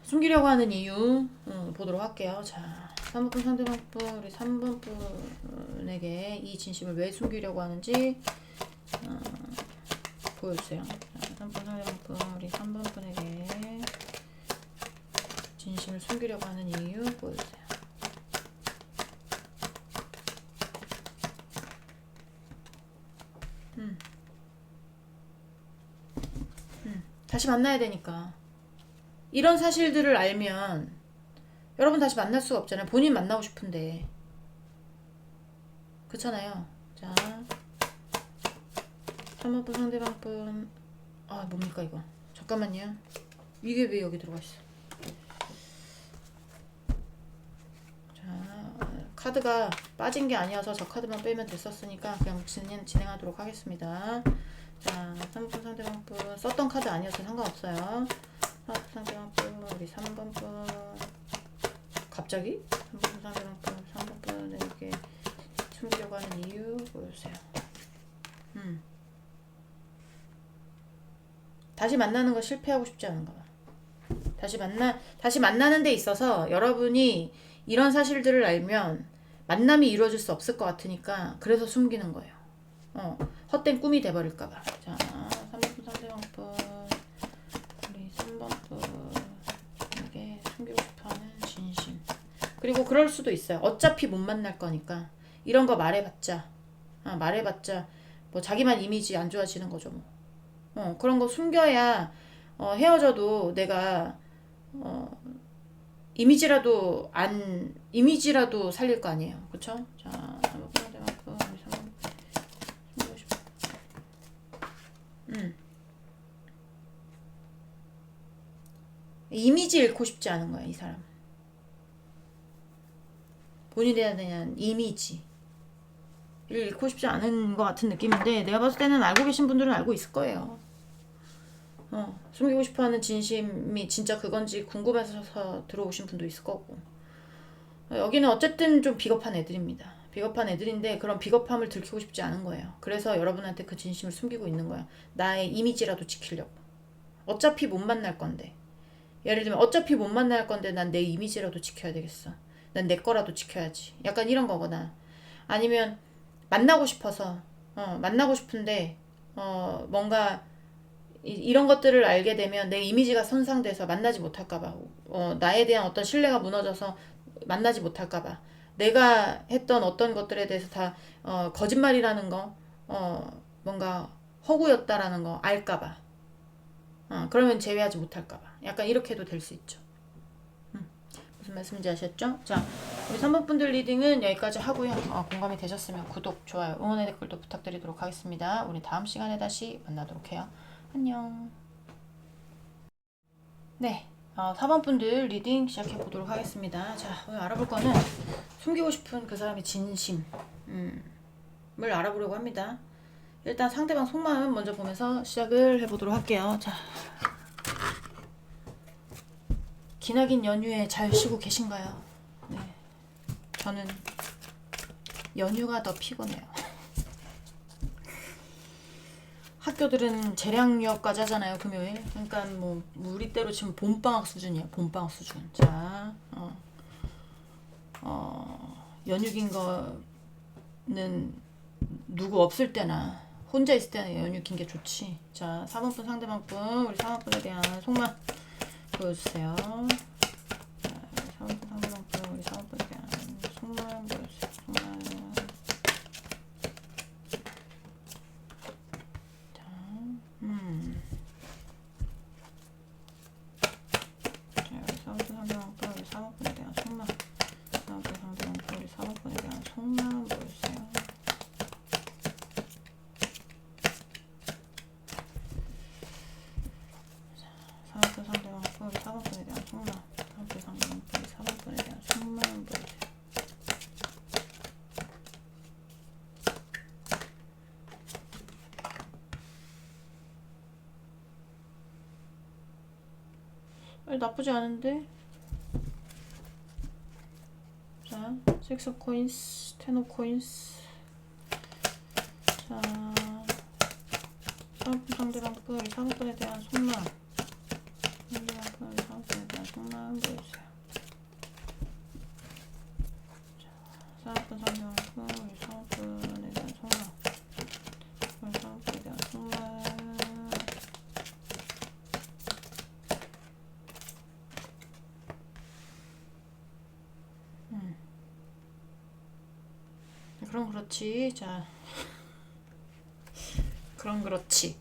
숨기려고 하는 이유 보도록 할게요. 자, 3번 상대방분 우리 3번 분에게 이 진심을 왜 숨기려고 하는지 보여주세요. 자, 3번 상대방분 우리 3번 분에게 진심을 숨기려고 하는 이유 보여주세요. 다시 만나야 되니까. 이런 사실들을 알면 여러분 다시 만날 수가 없잖아요. 본인 만나고 싶은데. 그렇잖아요. 자, 3번분 상대방분 뭡니까 이거. 잠깐만요. 이게 왜 여기 들어가 있어. 자, 카드가 빠진 게 아니어서 저 카드만 빼면 됐었으니까 그냥 진행하도록 하겠습니다. 자, 3번 상대방분 썼던 카드 아니어서 상관없어요. 상대방분 우리 3번 분 갑자기 3번 상대방분 3번 분에게 숨기려고 하는 이유 보여주세요. 다시 만나는 거 실패하고 싶지 않은가 봐. 다시 만나는 데 있어서 여러분이 이런 사실들을 알면 만남이 이루어질 수 없을 것 같으니까 그래서 숨기는 거예요. 헛된 꿈이 돼버릴까봐. 자, 3번 상대방분 우리 3번 분에게 숨기고 싶어하는 진심. 그리고 그럴 수도 있어요. 어차피 못 만날 거니까 이런 거 말해봤자 말해봤자 뭐 자기만 이미지 안 좋아지는 거죠 뭐. 그런 거 숨겨야 헤어져도 내가 어, 이미지라도 살릴 거 아니에요. 그쵸? 자, 한번 끊어야 만큼 이미지 잃고 싶지 않은 거야, 이 사람. 본인에 대한 이미지. 잃고 싶지 않은 것 같은 느낌인데, 내가 봤을 때는 알고 계신 분들은 알고 있을 거예요. 숨기고 싶어 하는 진심이 진짜 그건지 궁금해서 들어오신 분도 있을 거고. 여기는 어쨌든 좀 비겁한 애들입니다. 비겁한 애들인데 그런 비겁함을 들키고 싶지 않은 거예요. 그래서 여러분한테 그 진심을 숨기고 있는 거야. 나의 이미지라도 지키려고. 어차피 못 만날 건데. 예를 들면 어차피 못 만날 건데 난 내 이미지라도 지켜야 되겠어. 난 내 거라도 지켜야지. 약간 이런 거거나. 아니면 만나고 싶어서 만나고 싶은데 뭔가 이런 것들을 알게 되면 내 이미지가 손상돼서 만나지 못할까봐, 나에 대한 어떤 신뢰가 무너져서 만나지 못할까봐, 내가 했던 어떤 것들에 대해서 다 거짓말이라는 거, 뭔가 허구였다라는 거 알까봐, 그러면 제외하지 못할까봐, 약간 이렇게도 될 수 있죠. 무슨 말씀인지 아셨죠? 자, 우리 3번 분들 리딩은 여기까지 하고요. 공감이 되셨으면 구독, 좋아요, 응원의 댓글도 부탁드리도록 하겠습니다. 우리 다음 시간에 다시 만나도록 해요. 안녕. 네, 4번 분들 리딩 시작해 보도록 하겠습니다. 자, 오늘 알아볼 거는 숨기고 싶은 그 사람의 진심을 알아보려고 합니다. 일단 상대방 속마음 먼저 보면서 시작을 해보도록 할게요. 자, 기나긴 연휴에 잘 쉬고 계신가요? 네, 저는 연휴가 더 피곤해요. 학교들은 재량 유업까지 하잖아요, 금요일. 그러니까 뭐 우리 때로 치면 봄방학 수준이에요. 봄방학 수준. 자, 연휴 긴 거는 누구 없을 때나 혼자 있을 때는 연휴 긴 게 좋지. 자, 4번 분 상대방 분, 우리 4번 분에 대한 속마 보여주세요. 자, 4번 분 상대방 분, 우리 4번 분에 대한 속마 보여주세요. 속마. 나쁘지 않은데. 자, 6 of coins, 10 of coins. 자, 상대방 분, 우리 상대방에 대한 속마음. 상대방 분, 우리 상대방에 대한 속마음 보여주세요. 자, 상대방 분, 우리 상대방에 대한 속마음. 우리 상대방에 대한 속마음. 그럼 그렇지. 자, 그럼 그렇지.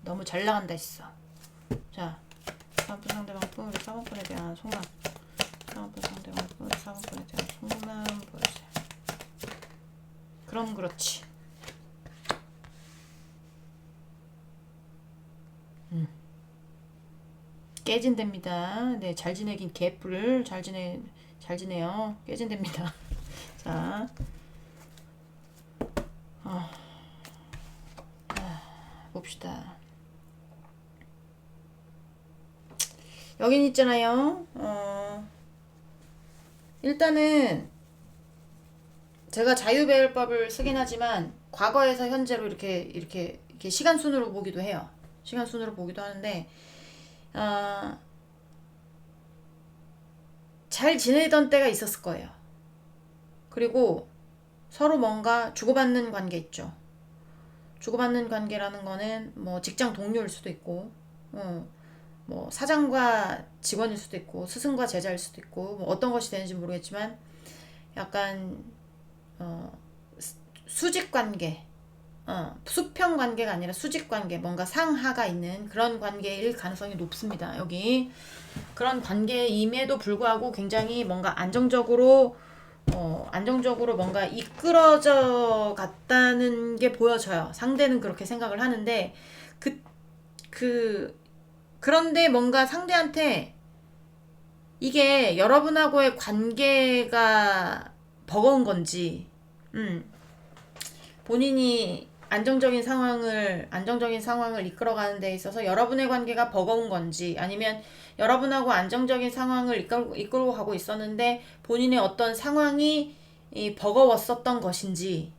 너무 잘 나간다 했어. 자, 3번 상대방 분, 우리 4번분에 대한 속마음. 4번 상대방 분, 4번분에 대한 속마음 보여주세요. 그럼 그렇지. 깨진답니다. 네, 잘 지내긴 개뿔. 잘 지내요. 깨진답니다. 자, 봅시다. 여긴 있잖아요. 일단은 제가 자유배열법을 쓰긴 하지만 과거에서 현재로 이렇게 시간 순으로 보기도 해요. 시간 순으로 보기도 하는데 잘 지내던 때가 있었을 거예요. 그리고 서로 뭔가 주고받는 관계 있죠. 주고받는 관계라는 거는 뭐 직장 동료일 수도 있고, 뭐 사장과 직원일 수도 있고, 스승과 제자일 수도 있고, 뭐 어떤 것이 되는지 모르겠지만, 약간 수직 관계, 수평 관계가 아니라 수직 관계, 뭔가 상하가 있는 그런 관계일 가능성이 높습니다. 여기 그런 관계임에도 불구하고 굉장히 뭔가 안정적으로 뭔가 이끌어져 갔다는 게 보여져요. 상대는 그렇게 생각을 하는데 그런데 뭔가 상대한테 이게 여러분하고의 관계가 버거운 건지, 본인이 안정적인 상황을 이끌어가는 데 있어서 여러분의 관계가 버거운 건지, 아니면 여러분하고 안정적인 상황을 이끌고 가고 있었는데 본인의 어떤 상황이 버거웠었던 것인지,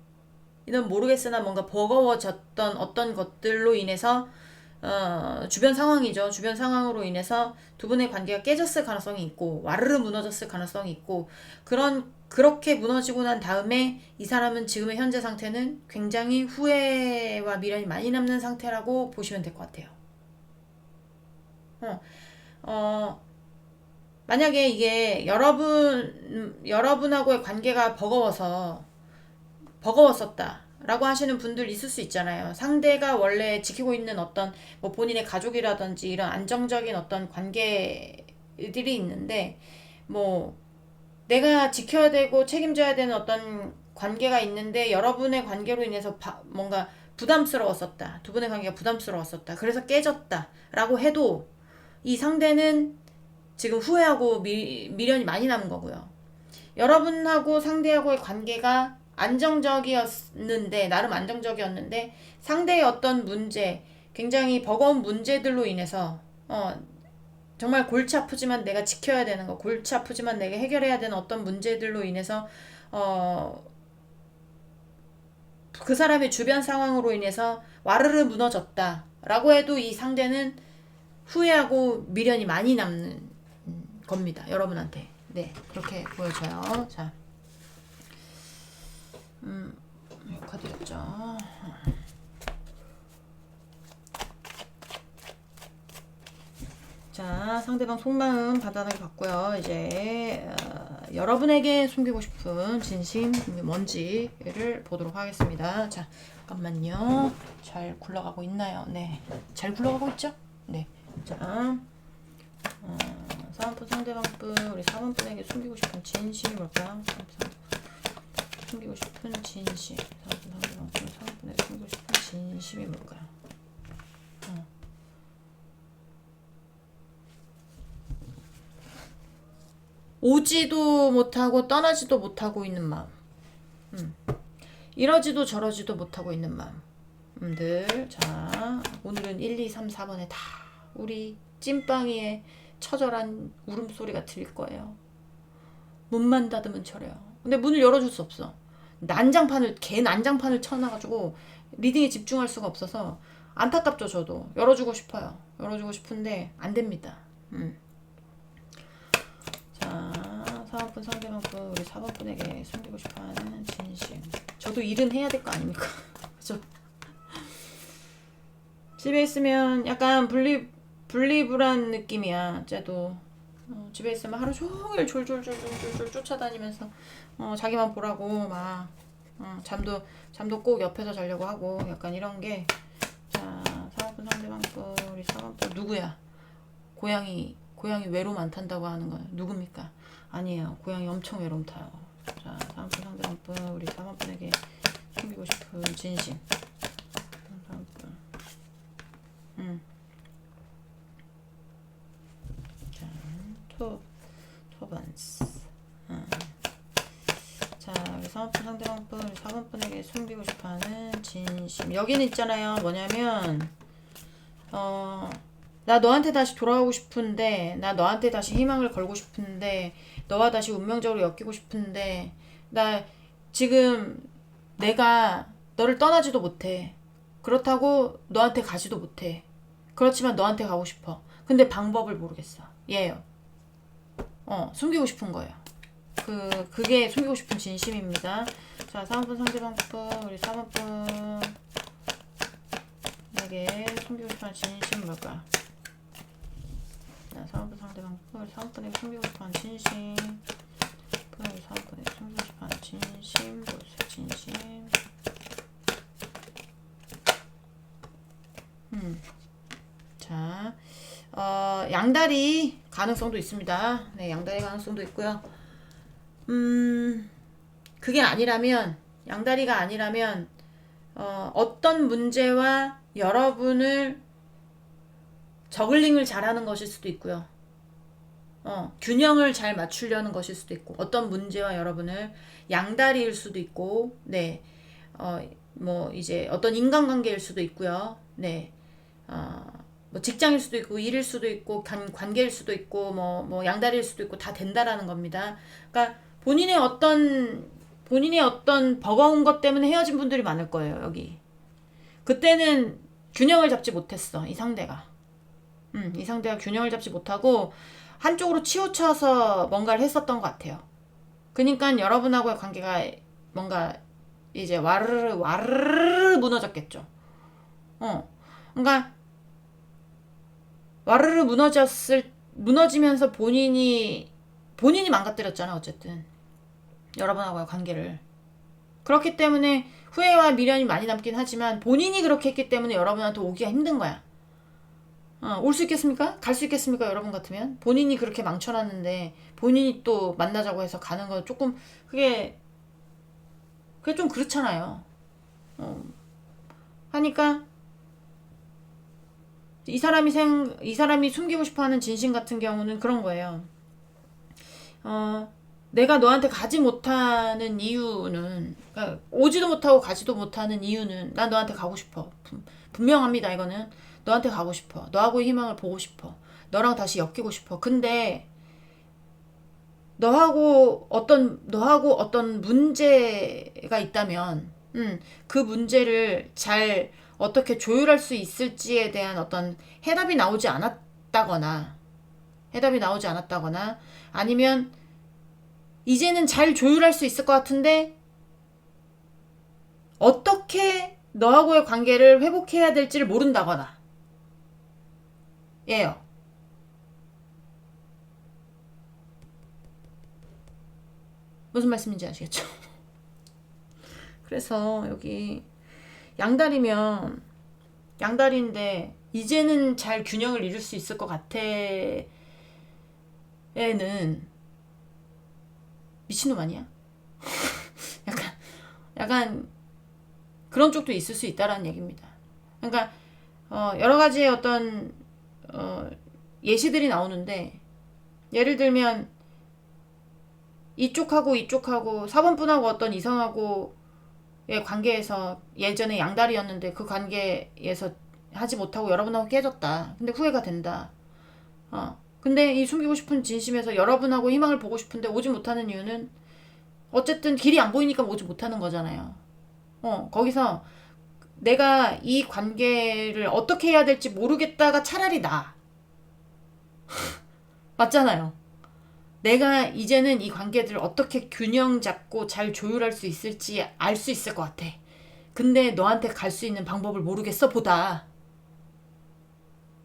이는 모르겠으나 뭔가 버거워졌던 어떤 것들로 인해서 주변 상황이죠. 주변 상황으로 인해서 두 분의 관계가 깨졌을 가능성이 있고 와르르 무너졌을 가능성이 있고, 그렇게 무너지고 난 다음에 이 사람은 지금의 현재 상태는 굉장히 후회와 미련이 많이 남는 상태라고 보시면 될 것 같아요. 만약에 이게 여러분하고의 관계가 버거웠었다 라고 하시는 분들 있을 수 있잖아요. 상대가 원래 지키고 있는 어떤 뭐 본인의 가족이라든지 이런 안정적인 어떤 관계들이 있는데, 뭐 내가 지켜야 되고 책임져야 되는 어떤 관계가 있는데 여러분의 관계로 인해서 뭔가 부담스러웠었다. 두 분의 관계가 부담스러웠었다. 그래서 깨졌다 라고 해도 이 상대는 지금 후회하고 미련이 많이 남은 거고요. 여러분하고 상대하고의 관계가 나름 안정적이었는데 상대의 어떤 문제, 굉장히 버거운 문제들로 인해서 정말 골치 아프지만 내가 지켜야 되는 거, 골치 아프지만 내가 해결해야 되는 어떤 문제들로 인해서 그 사람의 주변 상황으로 인해서 와르르 무너졌다 라고 해도 이 상대는 후회하고 미련이 많이 남는 겁니다. 여러분한테. 네, 그렇게 보여져요. 자, 카드였죠. 자, 상대방 속마음 간단하게 봤고요. 이제 여러분에게 숨기고 싶은 진심 뭔지를 보도록 하겠습니다. 자, 잠깐만요. 잘 굴러가고 있나요? 네, 잘 굴러가고 있죠? 네. 자, 3번 상대방분, 우리 4번분에게 숨기고 싶은 진심이 뭘까요? 숨기고 싶은 진심. 4번 상대방분, 4번분에게 숨기고 싶은 진심이 뭘까요? 오지도 못하고 떠나지도 못하고 있는 마음. 이러지도 저러지도 못하고 있는 마음들. 자, 오늘은 1, 2, 3, 4번에 다 우리 찐빵이의 처절한 울음소리가 들릴 거예요. 문만 닫으면 저래요. 근데 문을 열어줄 수 없어. 개 난장판을 쳐놔가지고 리딩에 집중할 수가 없어서 안타깝죠. 저도 열어주고 싶어요. 열어주고 싶은데 안 됩니다. 자, 4번분 상대방분, 우리 4번분에게 숨기고 싶어하는 진심. 저도 일은 해야 될 거 아닙니까? 그죠? 집에 있으면 약간 분리불안 느낌이야. 쟤도 집에 있으면 하루 종일 졸졸 쫓아다니면서 자기만 보라고 막 잠도 꼭 옆에서 자려고 하고 약간 이런 게. 자, 4번분 상대방분, 우리 4번분 누구야? 고양이 외로움 안 탄다고 하는 건 누굽니까? 아니에요. 고양이 엄청 외로움 타요. 자, 4번분 상대방분, 우리 4번분에게 숨기고 싶은 진심. 4번분. 자, 토반스. 자, 우리 3번분 상대방분, 우리 4번분에게 숨기고 싶어하는 진심. 여기는 있잖아요. 뭐냐면 나 너한테 다시 돌아가고 싶은데, 나 너한테 다시 희망을 걸고 싶은데, 너와 다시 운명적으로 엮이고 싶은데, 나 지금 내가 너를 떠나지도 못해. 그렇다고 너한테 가지도 못해. 그렇지만 너한테 가고 싶어. 근데 방법을 모르겠어. 얘요. 숨기고 싶은 거예요. 그게 숨기고 싶은 진심입니다. 자, 4번분 상대방분, 우리 4번분에게 숨기고 싶은 진심 뭘까요? 4번분 상대방분, 4번분에게 숨기고 싶은 진심. 4번분에게 숨기고 싶은 진심, 보세요. 진심. 자, 양다리 가능성도 있습니다. 네, 양다리 가능성도 있고요. 그게 아니라면, 양다리가 아니라면, 어떤 문제와 여러분을 저글링을 잘하는 것일 수도 있고요. 균형을 잘 맞추려는 것일 수도 있고, 어떤 문제와 여러분을 양다리일 수도 있고, 네, 뭐, 이제 어떤 인간관계일 수도 있고요. 네, 뭐 직장일 수도 있고, 일일 수도 있고, 관계일 수도 있고, 뭐, 양다리일 수도 있고, 다 된다라는 겁니다. 그러니까 본인의 어떤 버거운 것 때문에 헤어진 분들이 많을 거예요, 여기. 그때는 균형을 잡지 못했어, 이 상대가. 이 상대가 균형을 잡지 못하고 한쪽으로 치우쳐서 뭔가를 했었던 것 같아요. 그러니까 여러분하고의 관계가 뭔가 이제 와르르 무너졌겠죠. 그러니까 와르르 무너지면서 본인이 망가뜨렸잖아, 어쨌든. 여러분하고의 관계를. 그렇기 때문에 후회와 미련이 많이 남긴 하지만 본인이 그렇게 했기 때문에 여러분한테 오기가 힘든 거야. 올 수 있겠습니까? 갈 수 있겠습니까? 여러분 같으면 본인이 그렇게 망쳐놨는데 본인이 또 만나자고 해서 가는 건 조금 그게 좀 그렇잖아요. 하니까 이 사람이 숨기고 싶어하는 진심 같은 경우는 그런 거예요. 내가 너한테 가지 못하는 이유는, 그러니까 오지도 못하고 가지도 못하는 이유는 난 너한테 가고 싶어. 분명합니다. 이거는 너한테 가고 싶어. 너하고의 희망을 보고 싶어. 너랑 다시 엮이고 싶어. 근데 너하고 어떤 문제가 있다면, 그 문제를 잘 어떻게 조율할 수 있을지에 대한 어떤 해답이 나오지 않았다거나, 아니면 이제는 잘 조율할 수 있을 것 같은데 어떻게 너하고의 관계를 회복해야 될지를 모른다거나 예요. 무슨 말씀인지 아시겠죠? 그래서 여기 양다리인데 이제는 잘 균형을 이룰 수 있을 것 같아 에는 미친놈 아니야? 약간 그런 쪽도 있을 수 있다라는 얘기입니다. 그러니까 여러 가지의 어떤 예시들이 나오는데, 예를 들면 이쪽하고 4번분하고 어떤 이성하고의 관계에서 예전에 양다리였는데 그 관계에서 하지 못하고 여러분하고 깨졌다. 근데 후회가 된다. 근데 이 숨기고 싶은 진심에서 여러분하고 희망을 보고 싶은데 오지 못하는 이유는 어쨌든 길이 안 보이니까 오지 못하는 거잖아요. 거기서 내가 이 관계를 어떻게 해야 될지 모르겠다가 차라리 나. 맞잖아요. 내가 이제는 이 관계들을 어떻게 균형 잡고 잘 조율할 수 있을지 알 수 있을 것 같아. 근데 너한테 갈 수 있는 방법을 모르겠어 보다.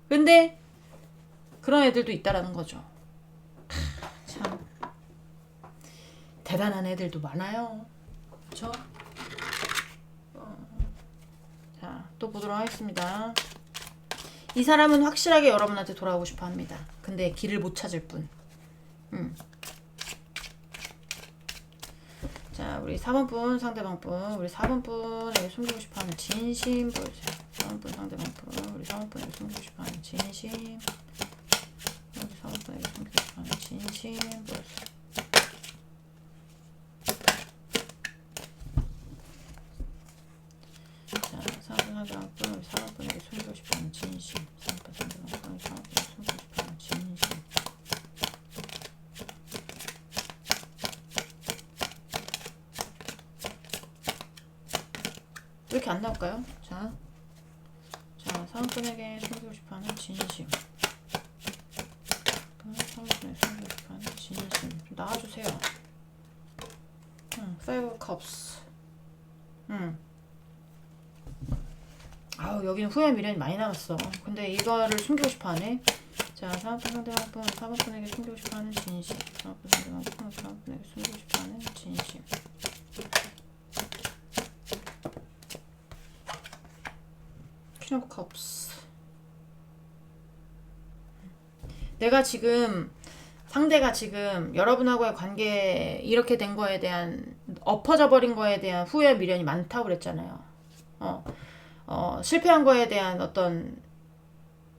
근데 그런 애들도 있다라는 거죠. 참 대단한 애들도 많아요. 그렇죠? 자, 또 보도록 하겠습니다. 이 사람은 확실하게 여러분한테 돌아오고 싶어 합니다. 근데 길을 못 찾을 뿐. 자, 우리 4번분 상대방분, 우리 4번분에게 숨기고 싶어하는 진심 보여주세요. 4번분 상대방분, 우리 4번분에게 숨기고 싶어하는 진심, 우리 4번분에게 숨기고 싶어하는 진심 보여주세요. 자, 4번분 상대방분, 우리 4번분에게 숨기고 싶어하는 진심, 4번분 상대방분, 우리 4번분에게 숨기고 싶어하는 진심. 왜 이렇게 안 나올까요? 자, 사은꾼에게 숨기고 싶어하는 진심. 사은꾼에게 숨기고 싶어하는 진심. 좀 나와주세요. 파이브 컵스. 아우, 여기는 후회 미련이 많이 남았어. 근데 이거를 숨기고 싶어하네. 자, 사은꾼 상대방분, 사은꾼에게 숨기고 싶어하는 진심. 사은꾼 상대방분, 사은꾼에게 숨기고 싶어하는 진심. 퀸 오브 컵스. 내가 지금 상대가 지금 여러분하고의 관계 이렇게 된 거에 대한 엎어져 버린 거에 대한 후회 미련이 많다고 그랬잖아요. 실패한 거에 대한 어떤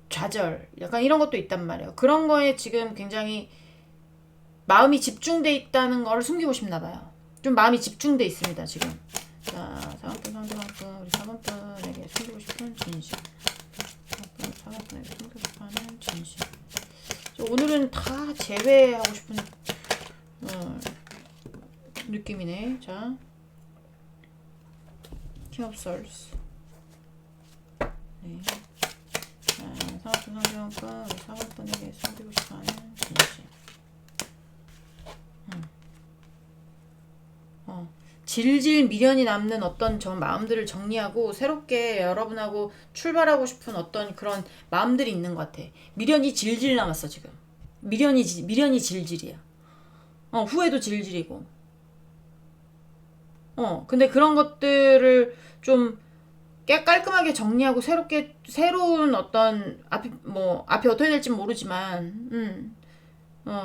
좌절 약간 이런 것도 있단 말이에요. 그런 거에 지금 굉장히 마음이 집중돼 있다는 걸 숨기고 싶나 봐요. 좀 마음이 집중돼 있습니다 지금. 자, 4번분 상대방분 우리 4번분에게 숨기고 싶은 진실. 4번분에게 숨기고 싶어하는 진실. 오늘은 다 제외하고 싶은 느낌이네. 자, King of Swords. 네. 자, 4번분 상대방분 우리 4번분에게 숨기고 싶어하는 진실. 질질 미련이 남는 어떤 저 마음들을 정리하고 새롭게 여러분하고 출발하고 싶은 어떤 그런 마음들이 있는 것 같아. 미련이 질질 남았어 지금. 미련이 질질이야. 후회도 질질이고. 근데 그런 것들을 좀 깔끔하게 정리하고 새로운 어떤 앞이 어떻게 될지 모르지만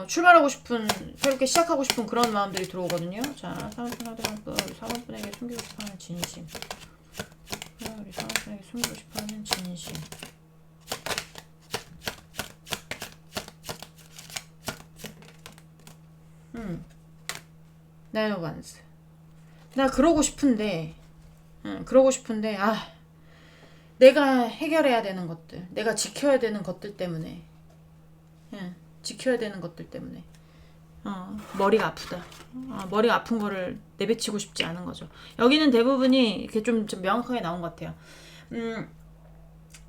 출발하고 싶은, 새롭게 시작하고 싶은 그런 마음들이 들어오거든요. 자, 4번분에게 숨기고 싶어하는 진심. 우리 4번분에게 숨기고 싶어하는 진심. 나인 오브 완스. 나 그러고 싶은데, 내가 해결해야 되는 것들, 내가 지켜야 되는 것들 때문에, 지켜야 되는 것들 때문에 머리가 아프다. 머리가 아픈 거를 내뱉치고 싶지 않은 거죠. 여기는 대부분이 이렇게 좀 명확하게 나온 것 같아요.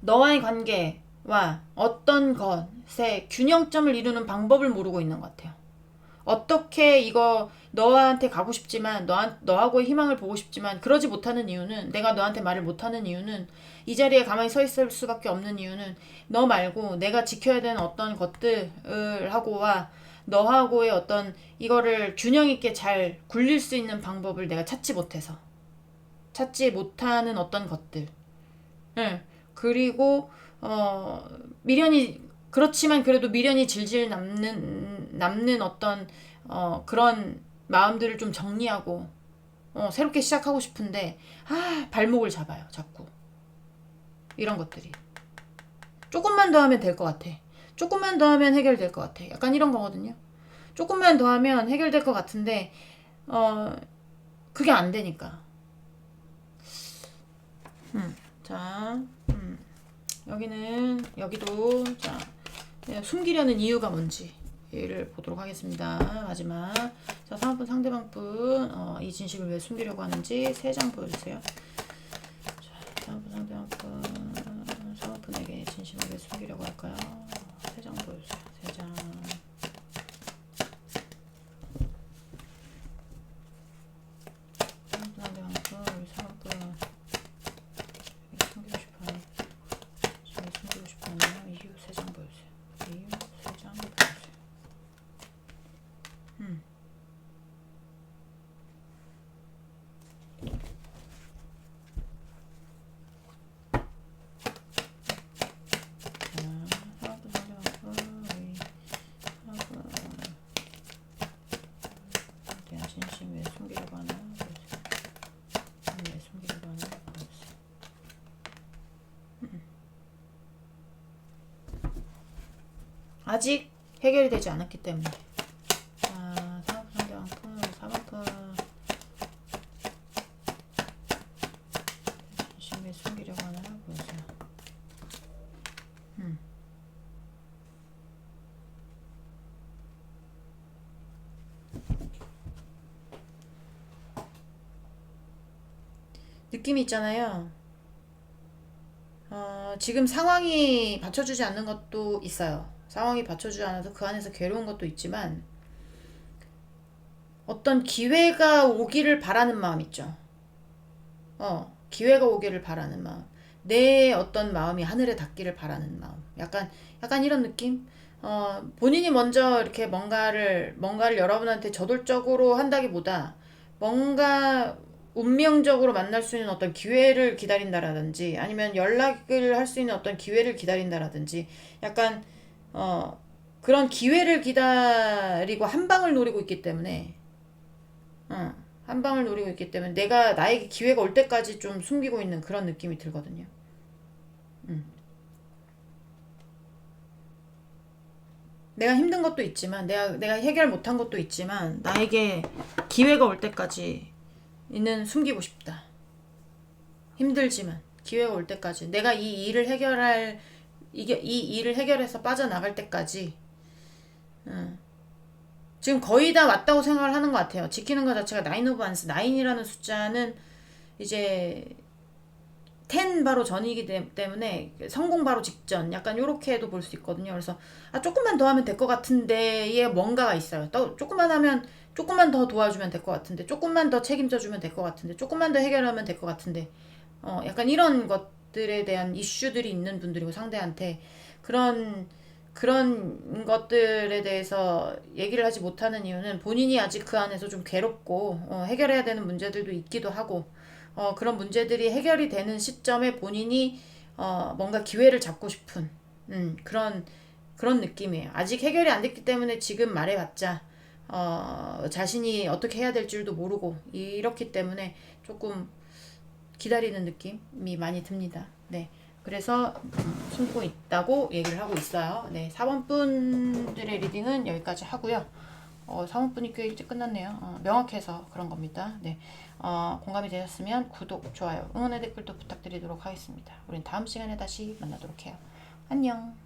너와의 관계와 어떤 것의 균형점을 이루는 방법을 모르고 있는 것 같아요. 어떻게 이거 너한테 가고 싶지만 너하고의 희망을 보고 싶지만 그러지 못하는 이유는, 내가 너한테 말을 못하는 이유는, 이 자리에 가만히 서 있을 수밖에 없는 이유는 너 말고 내가 지켜야 되는 어떤 것들을 하고와 너하고의 어떤 이거를 균형 있게 잘 굴릴 수 있는 방법을 내가 찾지 못하는 어떤 것들. 그리고 미련이, 그렇지만 그래도 미련이 질질 남는 어떤 그런 마음들을 좀 정리하고 새롭게 시작하고 싶은데 발목을 잡아요 자꾸. 이런 것들이 조금만 더 하면 될 것 같아. 조금만 더 하면 해결될 것 같아. 약간 이런 거거든요. 조금만 더 하면 해결될 것 같은데 그게 안 되니까. 자, 여기도 자, 숨기려는 이유가 뭔지를 보도록 하겠습니다. 마지막. 자, 상대방분 이 진실을 왜 숨기려고 하는지 3장 보여주세요. 자, 상대방분에게 진실을 왜 숨기려고 할까요? 3장 보여주세요. 3장. 상대방분 우리 상대방분 숨기고 싶어요. 숨기고 싶어요. 이유 3장 보여주세요. 이유 3장 보여주세요. 진심 왜 숨기려고 하나? 왜 숨기려고 하나? 아직 해결이 되지 않았기 때문에. 자, 상대방분 4번분 진심 왜 숨기려고 하나? 보여주세요. 느낌이 있잖아요. 지금 상황이 받쳐주지 않는 것도 있어요. 상황이 받쳐주지 않아서 그 안에서 괴로운 것도 있지만 어떤 기회가 오기를 바라는 마음 있죠. 기회가 오기를 바라는 마음. 내 어떤 마음이 하늘에 닿기를 바라는 마음. 약간 이런 느낌? 본인이 먼저 이렇게 뭔가를 여러분한테 저돌적으로 한다기보다 뭔가 운명적으로 만날 수 있는 어떤 기회를 기다린다라든지 아니면 연락을 할 수 있는 어떤 기회를 기다린다라든지 약간 그런 기회를 기다리고 한 방을 노리고 있기 때문에, 한 방을 노리고 있기 때문에 내가 나에게 기회가 올 때까지 좀 숨기고 있는 그런 느낌이 들거든요. 내가 힘든 것도 있지만, 내가 해결 못한 것도 있지만, 나에게 기회가 올 때까지는 숨기고 싶다. 힘들지만, 기회가 올 때까지. 내가 이 일을 해결해서 빠져나갈 때까지, 지금 거의 다 왔다고 생각을 하는 것 같아요. 지키는 것 자체가 나인 오브 안스, 나인이라는 숫자는 이제 10 바로 전이기 때문에 성공 바로 직전 약간 요렇게도 볼 수 있거든요. 그래서 조금만 더 하면 될 것 같은데에 뭔가가 있어요. 또 조금만 더 도와주면 될 것 같은데, 조금만 더 책임져 주면 될 것 같은데, 조금만 더 해결하면 될 것 같은데, 약간 이런 것들에 대한 이슈들이 있는 분들이고, 상대한테 그런 것들에 대해서 얘기를 하지 못하는 이유는 본인이 아직 그 안에서 좀 괴롭고, 해결해야 되는 문제들도 있기도 하고, 그런 문제들이 해결이 되는 시점에 본인이 뭔가 기회를 잡고 싶은 그런 느낌이에요. 아직 해결이 안 됐기 때문에 지금 말해봤자 자신이 어떻게 해야 될 줄도 모르고 이렇기 때문에 조금 기다리는 느낌이 많이 듭니다. 네. 그래서 숨고 있다고 얘기를 하고 있어요. 네. 4번 분들의 리딩은 여기까지 하고요. 4번 분이 꽤 일찍 끝났네요. 명확해서 그런 겁니다. 네. 공감이 되셨으면 구독, 좋아요, 응원의 댓글도 부탁드리도록 하겠습니다. 우린 다음 시간에 다시 만나도록 해요. 안녕.